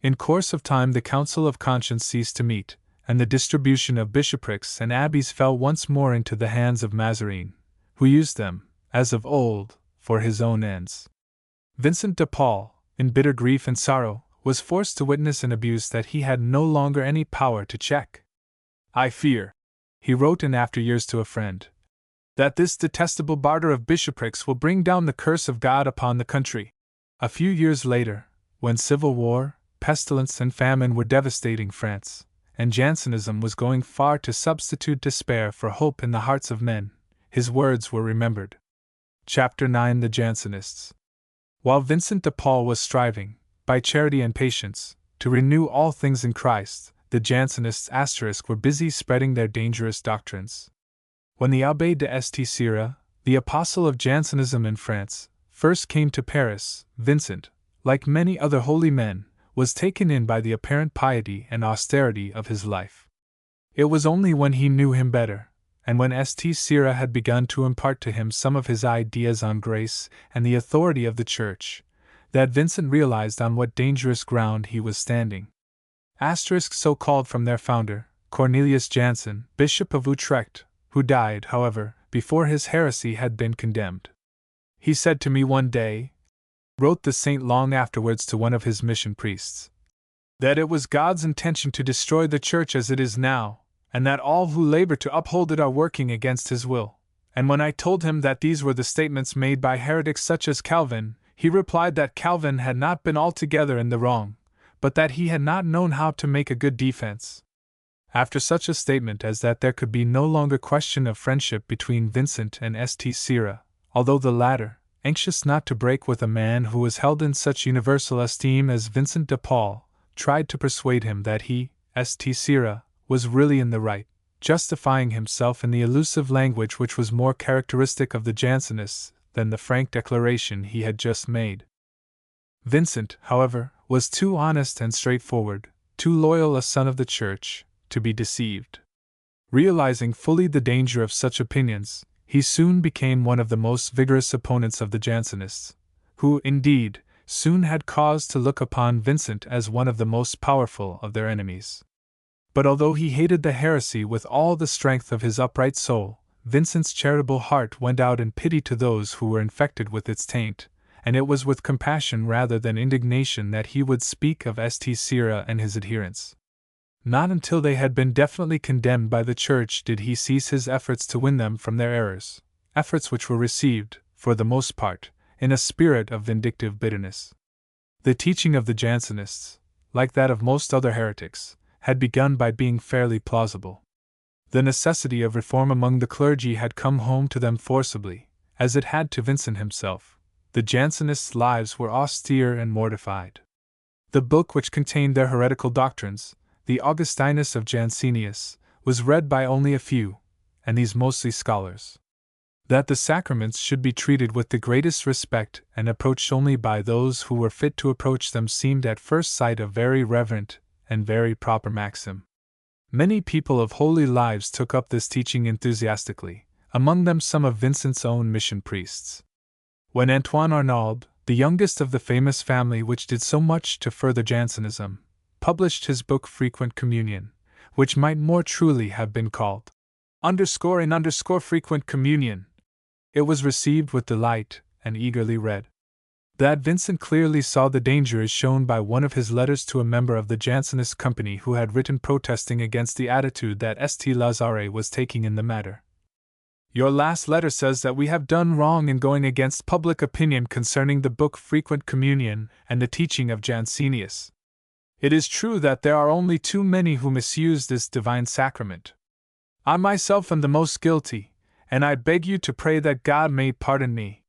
In course of time the Council of Conscience ceased to meet, and the distribution of bishoprics and abbeys fell once more into the hands of Mazarin, who used them, as of old, for his own ends. Vincent de Paul, in bitter grief and sorrow, was forced to witness an abuse that he had no longer any power to check. I fear, he wrote in after years to a friend, that this detestable barter of bishoprics will bring down the curse of God upon the country. A few years later, when civil war, pestilence, and famine were devastating France, and Jansenism was going far to substitute despair for hope in the hearts of men, his words were remembered. Chapter 9: The Jansenists. While Vincent de Paul was striving, by charity and patience, to renew all things in Christ, the Jansenists were busy spreading their dangerous doctrines. When the Abbé de St. Cyr, the apostle of Jansenism in France, first came to Paris, Vincent, like many other holy men, was taken in by the apparent piety and austerity of his life. It was only when he knew him better, and when St. Cyr had begun to impart to him some of his ideas on grace and the authority of the Church, that Vincent realized on what dangerous ground he was standing. So called from their founder, Cornelius Jansen, Bishop of Utrecht, who died, however, before his heresy had been condemned. He said to me one day, wrote the saint long afterwards to one of his mission priests, that it was God's intention to destroy the Church as it is now, and that all who labor to uphold it are working against his will. And when I told him that these were the statements made by heretics such as Calvin, he replied that Calvin had not been altogether in the wrong, but that he had not known how to make a good defense. After such a statement as that, there could be no longer question of friendship between Vincent and St. Cyr, although the latter, anxious not to break with a man who was held in such universal esteem as Vincent de Paul, tried to persuade him that he, St. Cyr, was really in the right, justifying himself in the elusive language which was more characteristic of the Jansenists than the frank declaration he had just made. Vincent, however, was too honest and straightforward, too loyal a son of the Church, to be deceived. Realizing fully the danger of such opinions, he soon became one of the most vigorous opponents of the Jansenists, who, indeed, soon had cause to look upon Vincent as one of the most powerful of their enemies. But although he hated the heresy with all the strength of his upright soul, Vincent's charitable heart went out in pity to those who were infected with its taint, and it was with compassion rather than indignation that he would speak of St. Cyra and his adherents. Not until they had been definitely condemned by the Church did he cease his efforts to win them from their errors, efforts which were received, for the most part, in a spirit of vindictive bitterness. The teaching of the Jansenists, like that of most other heretics, had begun by being fairly plausible. The necessity of reform among the clergy had come home to them forcibly, as it had to Vincent himself. The Jansenists' lives were austere and mortified. The book which contained their heretical doctrines, the Augustinus of Jansenius, was read by only a few, and these mostly scholars. That the sacraments should be treated with the greatest respect and approached only by those who were fit to approach them seemed at first sight a very reverent and very proper maxim. Many people of holy lives took up this teaching enthusiastically, among them some of Vincent's own mission priests. When Antoine Arnauld, the youngest of the famous family which did so much to further Jansenism, published his book Frequent Communion, which might more truly have been called _in_Frequent Communion, it was received with delight and eagerly read. That Vincent clearly saw the danger is shown by one of his letters to a member of the Jansenist company who had written protesting against the attitude that St. Lazare was taking in the matter. Your last letter says that we have done wrong in going against public opinion concerning the book Frequent Communion and the teaching of Jansenius. It is true that there are only too many who misuse this divine sacrament. I myself am the most guilty, and I beg you to pray that God may pardon me.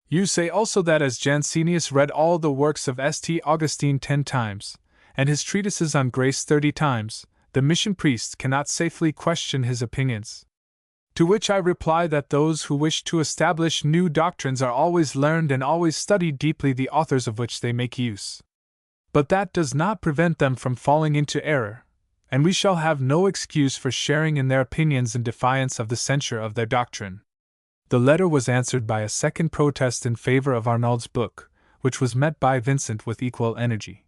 You say also that as Jansenius read all the works of St. Augustine 10 times, and his treatises on grace 30 times, the mission priest cannot safely question his opinions. To which I reply that those who wish to establish new doctrines are always learned and always study deeply the authors of which they make use. But that does not prevent them from falling into error, and we shall have no excuse for sharing in their opinions in defiance of the censure of their doctrine. The letter was answered by a second protest in favor of Arnauld's book, which was met by Vincent with equal energy.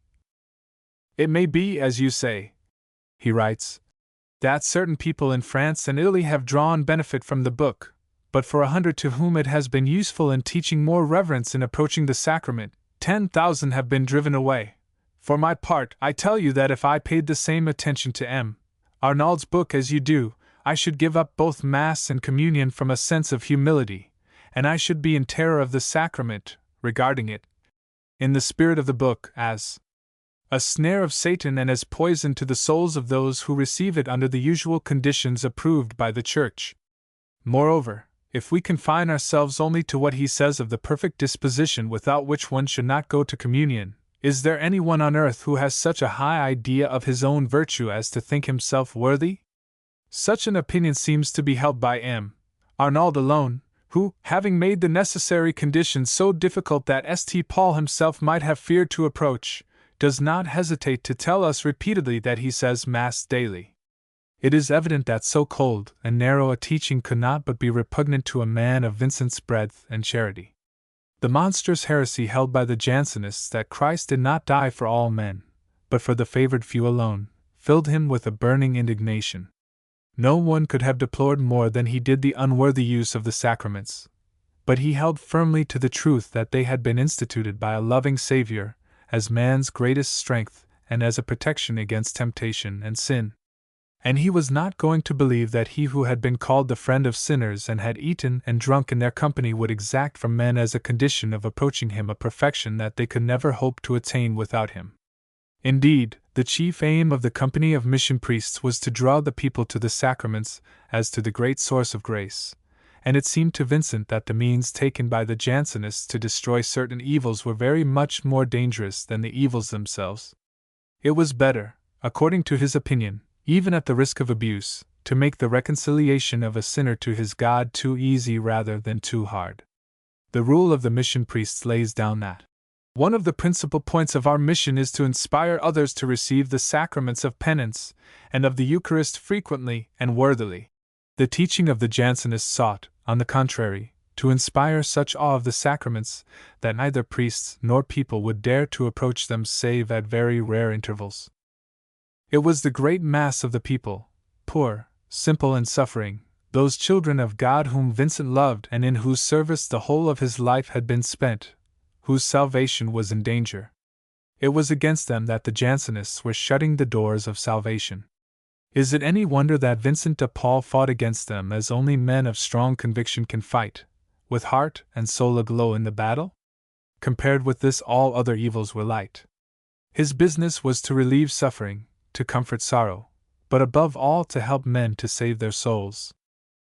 It may be, as you say, he writes, that certain people in France and Italy have drawn benefit from the book, but for 100 to whom it has been useful in teaching more reverence in approaching the sacrament, 10,000 have been driven away. For my part, I tell you that if I paid the same attention to M. Arnauld's book as you do, I should give up both Mass and Communion from a sense of humility, and I should be in terror of the sacrament, regarding it, in the spirit of the book, as a snare of Satan and as poison to the souls of those who receive it under the usual conditions approved by the Church. Moreover, if we confine ourselves only to what he says of the perfect disposition without which one should not go to communion, is there anyone on earth who has such a high idea of his own virtue as to think himself worthy? Such an opinion seems to be held by M. Arnauld alone, who, having made the necessary conditions so difficult that St. Paul himself might have feared to approach, does not hesitate to tell us repeatedly that he says Mass daily. It is evident that so cold and narrow a teaching could not but be repugnant to a man of Vincent's breadth and charity. The monstrous heresy held by the Jansenists that Christ did not die for all men, but for the favored few alone, filled him with a burning indignation. No one could have deplored more than he did the unworthy use of the sacraments, but he held firmly to the truth that they had been instituted by a loving Savior, as man's greatest strength and as a protection against temptation and sin. And he was not going to believe that he who had been called the friend of sinners and had eaten and drunk in their company would exact from men as a condition of approaching him a perfection that they could never hope to attain without him. Indeed, the chief aim of the company of mission priests was to draw the people to the sacraments as to the great source of grace, and it seemed to Vincent that the means taken by the Jansenists to destroy certain evils were very much more dangerous than the evils themselves. It was better, according to his opinion, even at the risk of abuse, to make the reconciliation of a sinner to his God too easy rather than too hard. The rule of the mission priests lays down that one of the principal points of our mission is to inspire others to receive the sacraments of penance and of the Eucharist frequently and worthily. The teaching of the Jansenists sought, on the contrary, to inspire such awe of the sacraments that neither priests nor people would dare to approach them save at very rare intervals. It was the great mass of the people, poor, simple, and suffering, those children of God whom Vincent loved and in whose service the whole of his life had been spent, whose salvation was in danger. It was against them that the Jansenists were shutting the doors of salvation. Is it any wonder that Vincent De Paul fought against them as only men of strong conviction can fight, with heart and soul aglow in the battle? Compared with this, all other evils were light. His business was to relieve suffering, to comfort sorrow, but above all to help men to save their souls.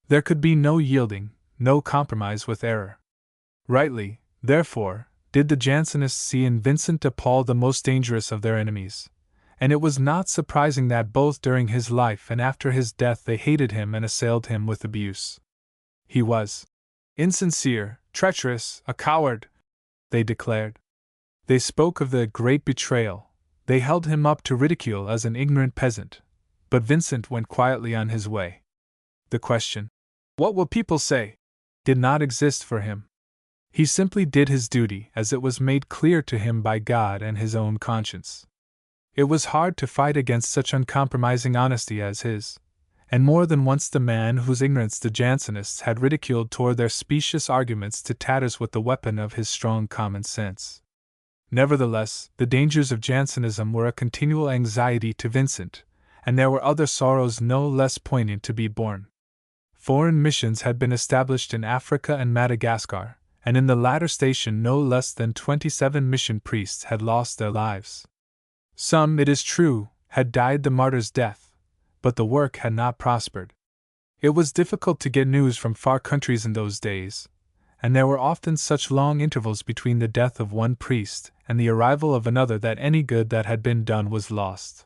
There could be no yielding, no compromise with error. Rightly, therefore, did the Jansenists see in Vincent de Paul the most dangerous of their enemies, and it was not surprising that both during his life and after his death they hated him and assailed him with abuse. He was insincere, treacherous, a coward, they declared. They spoke of the great betrayal, they held him up to ridicule as an ignorant peasant, but Vincent went quietly on his way. The question, "What will people say?" did not exist for him. He simply did his duty as it was made clear to him by God and his own conscience. It was hard to fight against such uncompromising honesty as his, and more than once the man whose ignorance the Jansenists had ridiculed tore their specious arguments to tatters with the weapon of his strong common sense. Nevertheless, the dangers of Jansenism were a continual anxiety to Vincent, and there were other sorrows no less poignant to be borne. Foreign missions had been established in Africa and Madagascar, and in the latter station no less than 27 mission priests had lost their lives. Some, it is true, had died the martyr's death, but the work had not prospered. It was difficult to get news from far countries in those days, and there were often such long intervals between the death of one priest and the arrival of another that any good that had been done was lost.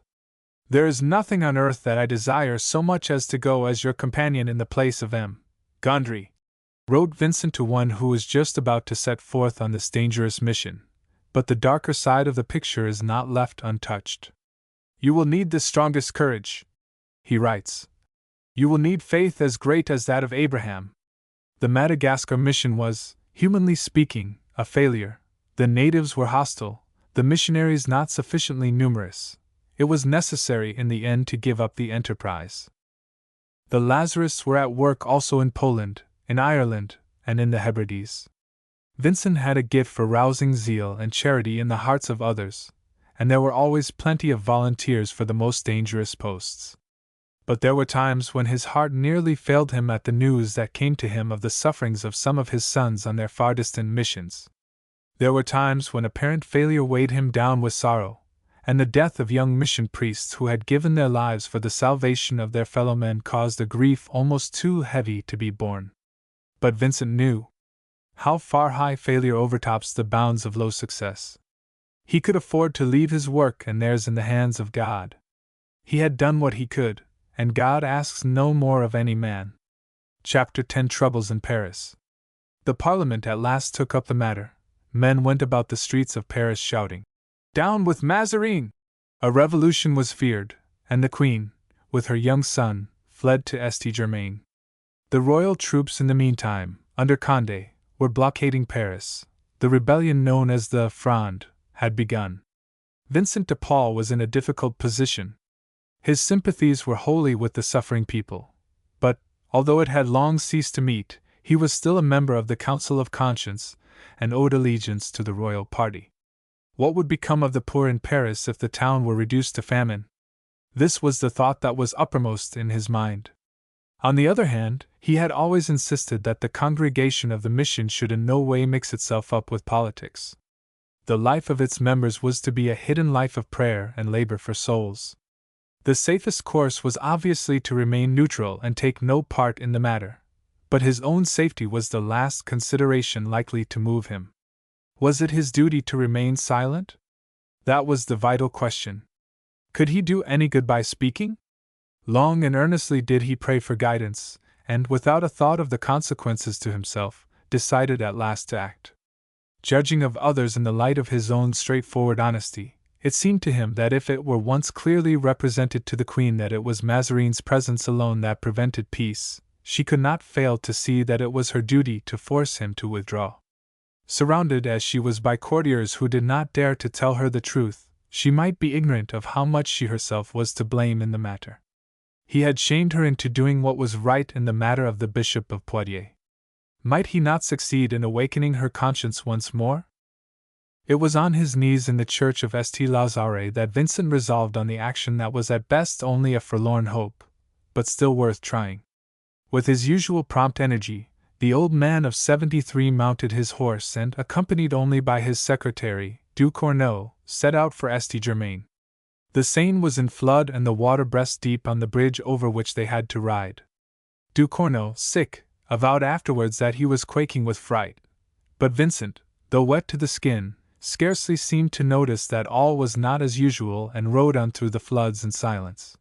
"There is nothing on earth that I desire so much as to go as your companion in the place of M. Gondry," wrote Vincent to one who was just about to set forth on this dangerous mission, but the darker side of the picture is not left untouched. "You will need the strongest courage," he writes. "You will need faith as great as that of Abraham." The Madagascar mission was, humanly speaking, a failure. The natives were hostile, the missionaries not sufficiently numerous. It was necessary in the end to give up the enterprise. The Lazarists were at work also in Poland, in Ireland, and in the Hebrides. Vincent had a gift for rousing zeal and charity in the hearts of others, and there were always plenty of volunteers for the most dangerous posts. But there were times when his heart nearly failed him at the news that came to him of the sufferings of some of his sons on their far distant missions. There were times when apparent failure weighed him down with sorrow, and the death of young mission priests who had given their lives for the salvation of their fellow men caused a grief almost too heavy to be borne. But Vincent knew how far high failure overtops the bounds of low success. He could afford to leave his work and theirs in the hands of God. He had done what he could, and God asks no more of any man. Chapter 10 Troubles in Paris. The Parliament at last took up the matter. Men went about the streets of Paris shouting, "Down with Mazarin!" A revolution was feared, and the Queen, with her young son, fled to St-Germain. The royal troops in the meantime, under Condé, were blockading Paris. The rebellion known as the Fronde had begun. Vincent de Paul was in a difficult position. His sympathies were wholly with the suffering people, but, although it had long ceased to meet, he was still a member of the Council of Conscience, and owed allegiance to the royal party. What would become of the poor in Paris if the town were reduced to famine? This was the thought that was uppermost in his mind. On the other hand, he had always insisted that the congregation of the mission should in no way mix itself up with politics. The life of its members was to be a hidden life of prayer and labor for souls. The safest course was obviously to remain neutral and take no part in the matter, but his own safety was the last consideration likely to move him. Was it his duty to remain silent? That was the vital question. Could he do any good by speaking? Long and earnestly did he pray for guidance, and, without a thought of the consequences to himself, decided at last to act. Judging of others in the light of his own straightforward honesty, it seemed to him that if it were once clearly represented to the Queen that it was Mazarine's presence alone that prevented peace, she could not fail to see that it was her duty to force him to withdraw. Surrounded as she was by courtiers who did not dare to tell her the truth, she might be ignorant of how much she herself was to blame in the matter. He had shamed her into doing what was right in the matter of the Bishop of Poitiers. Might he not succeed in awakening her conscience once more? It was on his knees in the church of St. Lazare that Vincent resolved on the action that was at best only a forlorn hope, but still worth trying. With his usual prompt energy, the old man of 73 mounted his horse and, accompanied only by his secretary, Du Cournot, set out for St. Germain. The Seine was in flood and the water breast deep on the bridge over which they had to ride. Du Cournot, sick, avowed afterwards that he was quaking with fright, but Vincent, though wet to the skin, scarcely seemed to notice that all was not as usual and rode on through the floods in silence.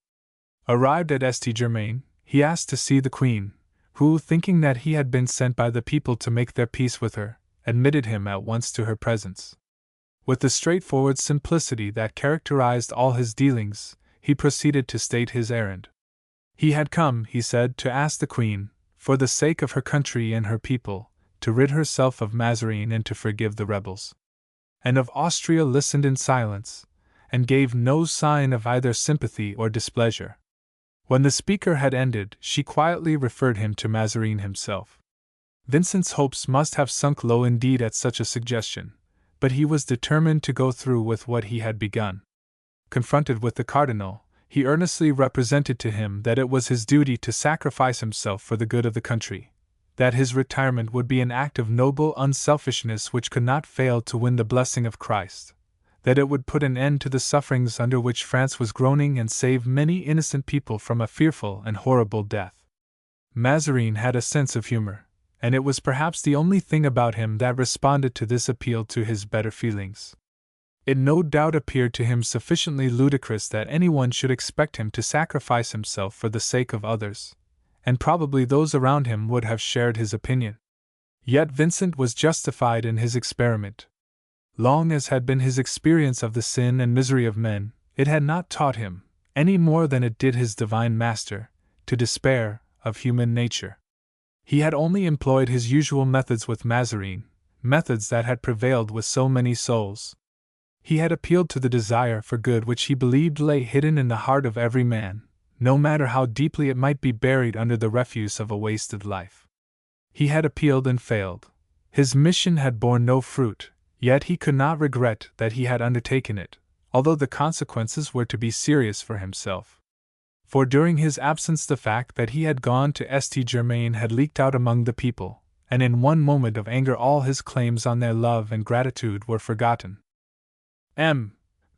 Arrived at St. Germain, he asked to see the Queen, who, thinking that he had been sent by the people to make their peace with her, admitted him at once to her presence. With the straightforward simplicity that characterized all his dealings, he proceeded to state his errand. He had come, he said, to ask the Queen, for the sake of her country and her people, to rid herself of Mazarine and to forgive the rebels. And of Austria listened in silence, and gave no sign of either sympathy or displeasure. When the speaker had ended, she quietly referred him to Mazarine himself. Vincent's hopes must have sunk low indeed at such a suggestion, but he was determined to go through with what he had begun. Confronted with the Cardinal, he earnestly represented to him that it was his duty to sacrifice himself for the good of the country, that his retirement would be an act of noble unselfishness which could not fail to win the blessing of Christ, that it would put an end to the sufferings under which France was groaning and save many innocent people from a fearful and horrible death. Mazarine had a sense of humor, and it was perhaps the only thing about him that responded to this appeal to his better feelings. It no doubt appeared to him sufficiently ludicrous that anyone should expect him to sacrifice himself for the sake of others, and probably those around him would have shared his opinion. Yet Vincent was justified in his experiment. Long as had been his experience of the sin and misery of men, it had not taught him, any more than it did his divine master, to despair of human nature. He had only employed his usual methods with Mazarine, methods that had prevailed with so many souls. He had appealed to the desire for good which he believed lay hidden in the heart of every man, no matter how deeply it might be buried under the refuse of a wasted life. He had appealed and failed. His mission had borne no fruit, yet he could not regret that he had undertaken it, although the consequences were to be serious for himself. For during his absence the fact that he had gone to St. Germain had leaked out among the people, and in one moment of anger all his claims on their love and gratitude were forgotten.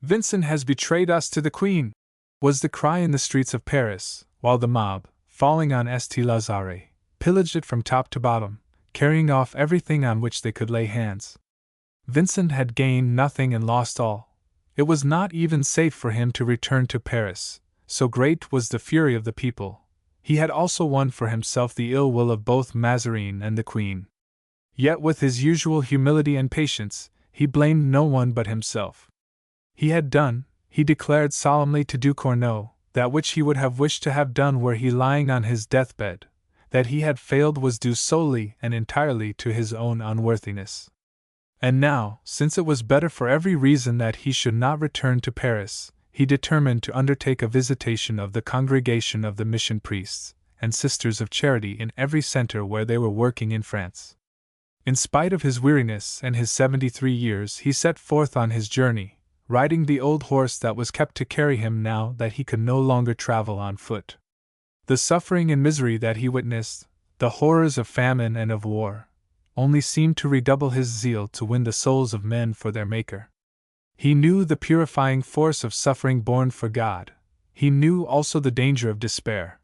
Vincent has betrayed us to the Queen, was the cry in the streets of Paris, while the mob, falling on St. Lazare, pillaged it from top to bottom, carrying off everything on which they could lay hands. Vincent had gained nothing and lost all. It was not even safe for him to return to Paris, so great was the fury of the people. He had also won for himself the ill will of both Mazarine and the Queen. Yet with his usual humility and patience, he blamed no one but himself. He had done, he declared solemnly to Du Cournot, that which he would have wished to have done were he lying on his deathbed. That he had failed was due solely and entirely to his own unworthiness. And now, since it was better for every reason that he should not return to Paris, he determined to undertake a visitation of the congregation of the mission priests and sisters of charity in every center where they were working in France. In spite of his weariness and his 73 years, he set forth on his journey, riding the old horse that was kept to carry him now that he could no longer travel on foot. The suffering and misery that he witnessed, the horrors of famine and of war, only seemed to redouble his zeal to win the souls of men for their Maker. He knew the purifying force of suffering borne for God. He knew also the danger of despair.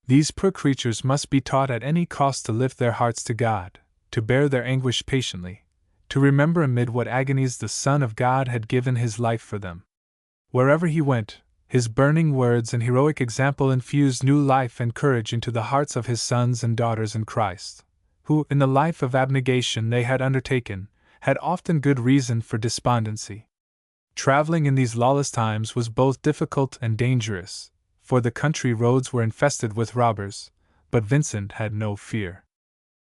These poor creatures must be taught at any cost to lift their hearts to God, to bear their anguish patiently, to remember amid what agonies the Son of God had given his life for them. Wherever he went, His burning words and heroic example infused new life and courage into the hearts of his sons and daughters in Christ, who, in the life of abnegation they had undertaken, had often good reason for despondency. Traveling in these lawless times was both difficult and dangerous, for the country roads were infested with robbers, but Vincent had no fear.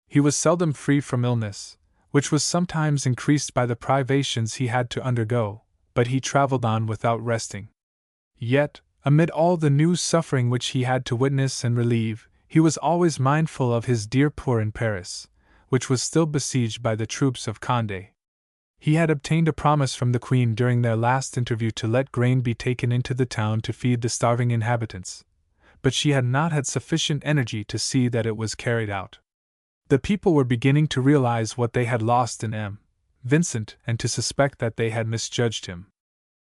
He was seldom free from illness, which was sometimes increased by the privations he had to undergo, but he traveled on without resting. Yet, amid all the new suffering which he had to witness and relieve, he was always mindful of his dear poor in Paris, which was still besieged by the troops of Condé. He had obtained a promise from the Queen during their last interview to let grain be taken into the town to feed the starving inhabitants, but she had not had sufficient energy to see that it was carried out. The people were beginning to realize what they had lost in Vincent and to suspect that they had misjudged him.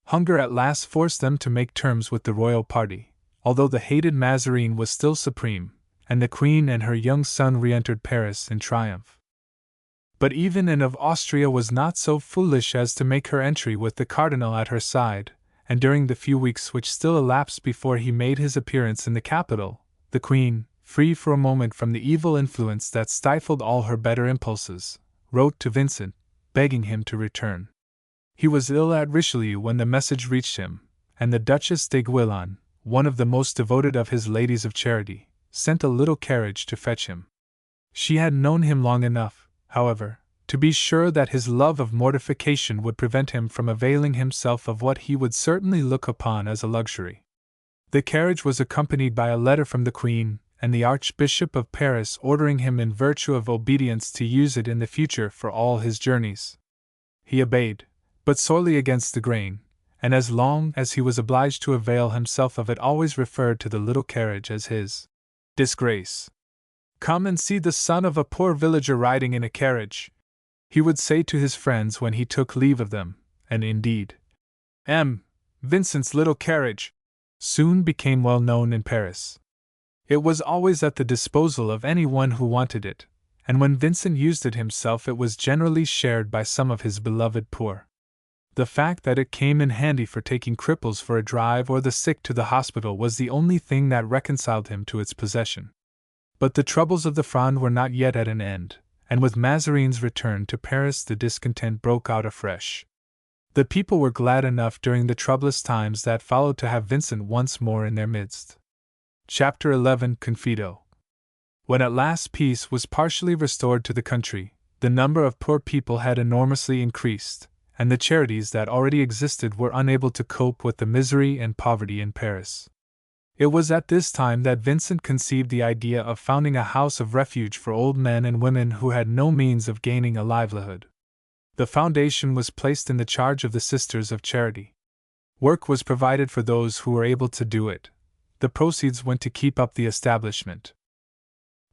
Hunger at last forced them to make terms with the royal party, although the hated Mazarin was still supreme, and the Queen and her young son re-entered Paris in triumph. But even Anne of Austria was not so foolish as to make her entry with the cardinal at her side, and during the few weeks which still elapsed before he made his appearance in the capital, the Queen, free for a moment from the evil influence that stifled all her better impulses, wrote to Vincent, begging him to return. He was ill at Richelieu when the message reached him, and the Duchess de Guilan, one of the most devoted of his ladies of charity, sent a little carriage to fetch him. She had known him long enough, however, to be sure that his love of mortification would prevent him from availing himself of what he would certainly look upon as a luxury. The carriage was accompanied by a letter from the Queen and the Archbishop of Paris ordering him in virtue of obedience to use it in the future for all his journeys. He obeyed, but sorely against the grain, and as long as he was obliged to avail himself of it always referred to the little carriage as his disgrace. "Come and see the son of a poor villager riding in a carriage," he would say to his friends when he took leave of them, and indeed, Vincent's little carriage soon became well known in Paris. It was always at the disposal of anyone who wanted it, and when Vincent used it himself it was generally shared by some of his beloved poor. The fact that it came in handy for taking cripples for a drive or the sick to the hospital was the only thing that reconciled him to its possession. But the troubles of the Fronde were not yet at an end, and with Mazarin's return to Paris the discontent broke out afresh. The people were glad enough during the troublous times that followed to have Vincent once more in their midst. Chapter 11 Confido. When at last peace was partially restored to the country, the number of poor people had enormously increased, and the charities that already existed were unable to cope with the misery and poverty in Paris. It was at this time that Vincent conceived the idea of founding a house of refuge for old men and women who had no means of gaining a livelihood. The foundation was placed in the charge of the Sisters of Charity. Work was provided for those who were able to do it. The proceeds went to keep up the establishment.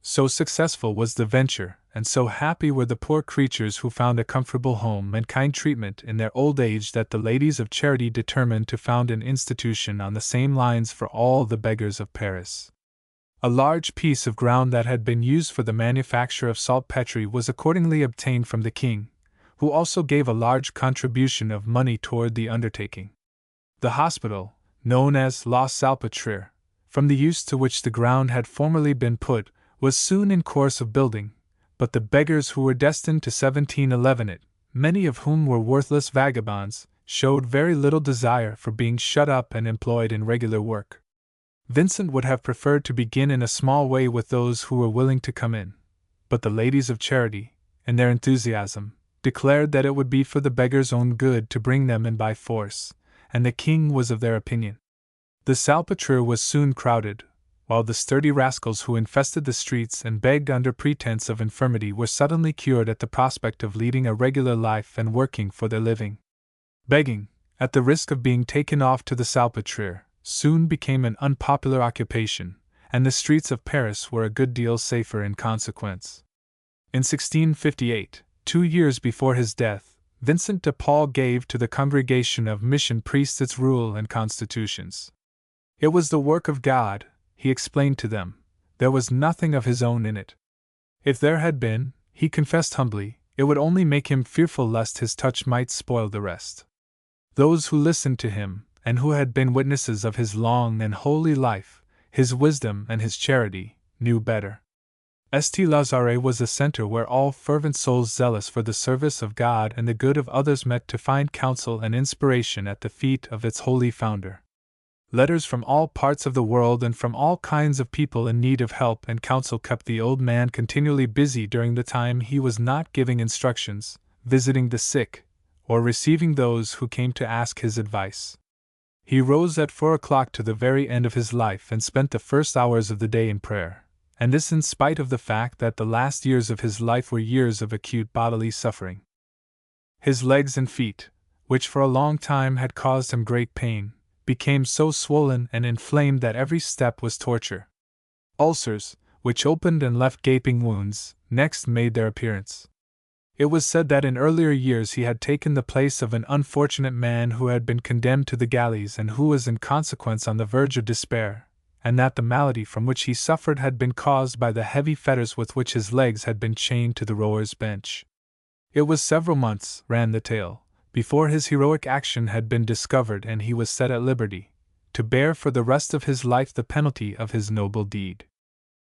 So successful was the venture, and so happy were the poor creatures who found a comfortable home and kind treatment in their old age that the Ladies of Charity determined to found an institution on the same lines for all the beggars of Paris. A large piece of ground that had been used for the manufacture of saltpetre was accordingly obtained from the king, who also gave a large contribution of money toward the undertaking. The hospital, known as La Salpêtrière, from the use to which the ground had formerly been put, was soon in course of building, but the beggars who were destined to 1711 it, many of whom were worthless vagabonds, showed very little desire for being shut up and employed in regular work. Vincent would have preferred to begin in a small way with those who were willing to come in, but the Ladies of Charity, in their enthusiasm, declared that it would be for the beggars' own good to bring them in by force, and the king was of their opinion. The Salpêtrière was soon crowded, while the sturdy rascals who infested the streets and begged under pretense of infirmity were suddenly cured at the prospect of leading a regular life and working for their living. Begging, at the risk of being taken off to the Salpêtrière, soon became an unpopular occupation, and the streets of Paris were a good deal safer in consequence. In 1658, 2 years before his death, Vincent de Paul gave to the congregation of mission priests its rule and constitutions. It was the work of God, he explained to them. There was nothing of his own in it. If there had been, he confessed humbly, it would only make him fearful lest his touch might spoil the rest. Those who listened to him, and who had been witnesses of his long and holy life, his wisdom and his charity, knew better. St. Lazare was a center where all fervent souls zealous for the service of God and the good of others met to find counsel and inspiration at the feet of its holy founder. Letters from all parts of the world and from all kinds of people in need of help and counsel kept the old man continually busy during the time he was not giving instructions, visiting the sick, or receiving those who came to ask his advice. He rose at 4 o'clock to the very end of his life and spent the first hours of the day in prayer, and this in spite of the fact that the last years of his life were years of acute bodily suffering. His legs and feet, which for a long time had caused him great pain, became so swollen and inflamed that every step was torture. Ulcers, which opened and left gaping wounds, next made their appearance. It was said that in earlier years he had taken the place of an unfortunate man who had been condemned to the galleys and who was in consequence on the verge of despair, and that the malady from which he suffered had been caused by the heavy fetters with which his legs had been chained to the rower's bench. It was several months, ran the tale, before his heroic action had been discovered and he was set at liberty, to bear for the rest of his life the penalty of his noble deed.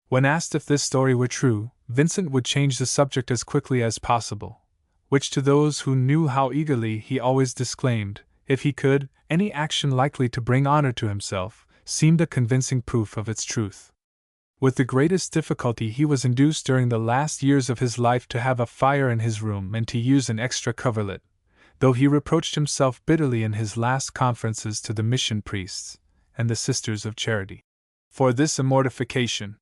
When asked if this story were true, Vincent would change the subject as quickly as possible, which to those who knew how eagerly he always disclaimed, if he could, any action likely to bring honor to himself, seemed a convincing proof of its truth. With the greatest difficulty he was induced during the last years of his life to have a fire in his room and to use an extra coverlet, though he reproached himself bitterly in his last conferences to the mission priests and the Sisters of Charity for this mortification.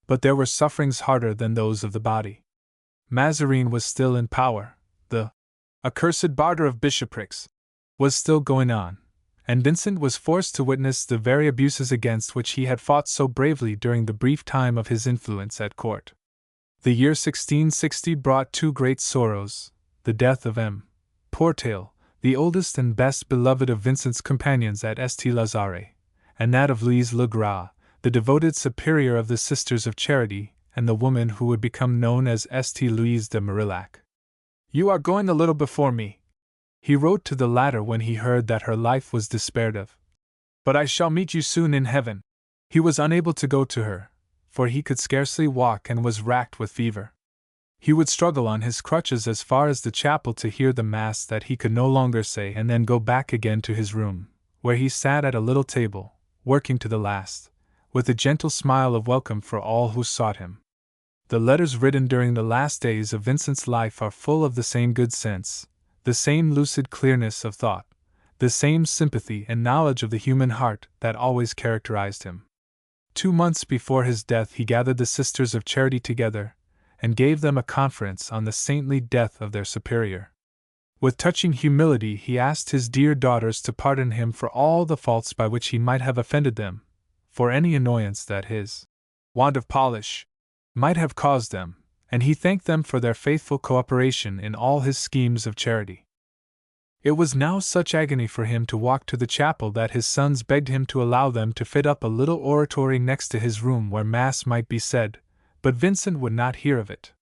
But there were sufferings harder than those of the body. Mazarin was still in power, the accursed barter of bishoprics was still going on, and Vincent was forced to witness the very abuses against which he had fought so bravely during the brief time of his influence at court. The year 1660 brought two great sorrows: the death of M. Portail, the oldest and best beloved of Vincent's companions at St. Lazare, and that of Louise Le Gras, the devoted superior of the Sisters of Charity, and the woman who would become known as St. Louise de Marillac. "You are going a little before me," he wrote to the latter when he heard that her life was despaired of. "But I shall meet you soon in heaven." He was unable to go to her, for he could scarcely walk and was racked with fever. He would struggle on his crutches as far as the chapel to hear the Mass that he could no longer say and then go back again to his room, where he sat at a little table, working to the last, with a gentle smile of welcome for all who sought him. The letters written during the last days of Vincent's life are full of the same good sense, the same lucid clearness of thought, the same sympathy and knowledge of the human heart that always characterized him. 2 months before his death he gathered the Sisters of Charity together, and gave them a conference on the saintly death of their superior. With touching humility he asked his dear daughters to pardon him for all the faults by which he might have offended them, for any annoyance that his want of polish might have caused them, and he thanked them for their faithful cooperation in all his schemes of charity. It was now such agony for him to walk to the chapel that his sons begged him to allow them to fit up a little oratory next to his room where Mass might be said, but Vincent would not hear of it.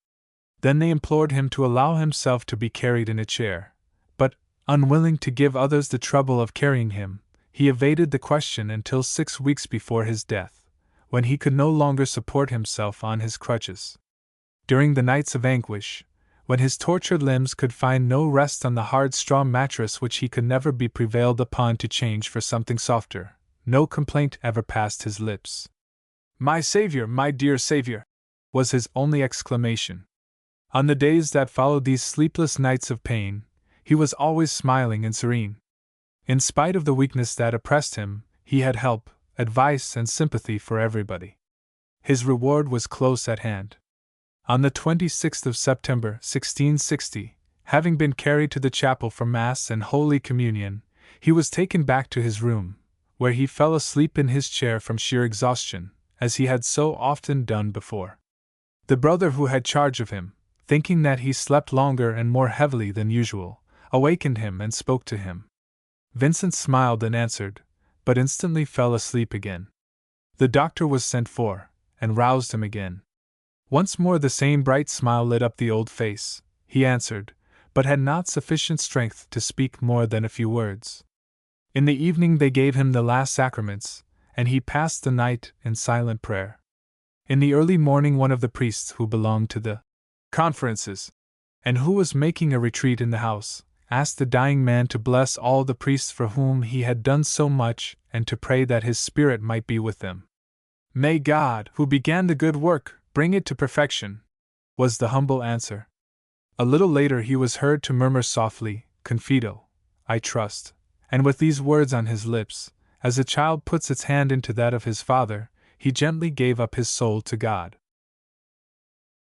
Then they implored him to allow himself to be carried in a chair, but, unwilling to give others the trouble of carrying him, he evaded the question until 6 weeks before his death, when he could no longer support himself on his crutches. During the nights of anguish, when his tortured limbs could find no rest on the hard straw mattress which he could never be prevailed upon to change for something softer, no complaint ever passed his lips. "My Savior, my dear Savior!" was his only exclamation. On the days that followed these sleepless nights of pain, he was always smiling and serene. In spite of the weakness that oppressed him, he had help, advice, and sympathy for everybody. His reward was close at hand. On the 26th of September, 1660, having been carried to the chapel for Mass and Holy Communion, he was taken back to his room, where he fell asleep in his chair from sheer exhaustion, as he had so often done before. The brother who had charge of him, thinking that he slept longer and more heavily than usual, awakened him and spoke to him. Vincent smiled and answered, but instantly fell asleep again. The doctor was sent for, and roused him again. Once more the same bright smile lit up the old face. He answered, but had not sufficient strength to speak more than a few words. In the evening they gave him the last sacraments, and he passed the night in silent prayer. In the early morning, one of the priests who belonged to the conferences, and who was making a retreat in the house, asked the dying man to bless all the priests for whom he had done so much and to pray that his spirit might be with them. "May God, who began the good work, bring it to perfection," was the humble answer. A little later he was heard to murmur softly, "Confido, I trust," and with these words on his lips, as a child puts its hand into that of his father, he gently gave up his soul to God.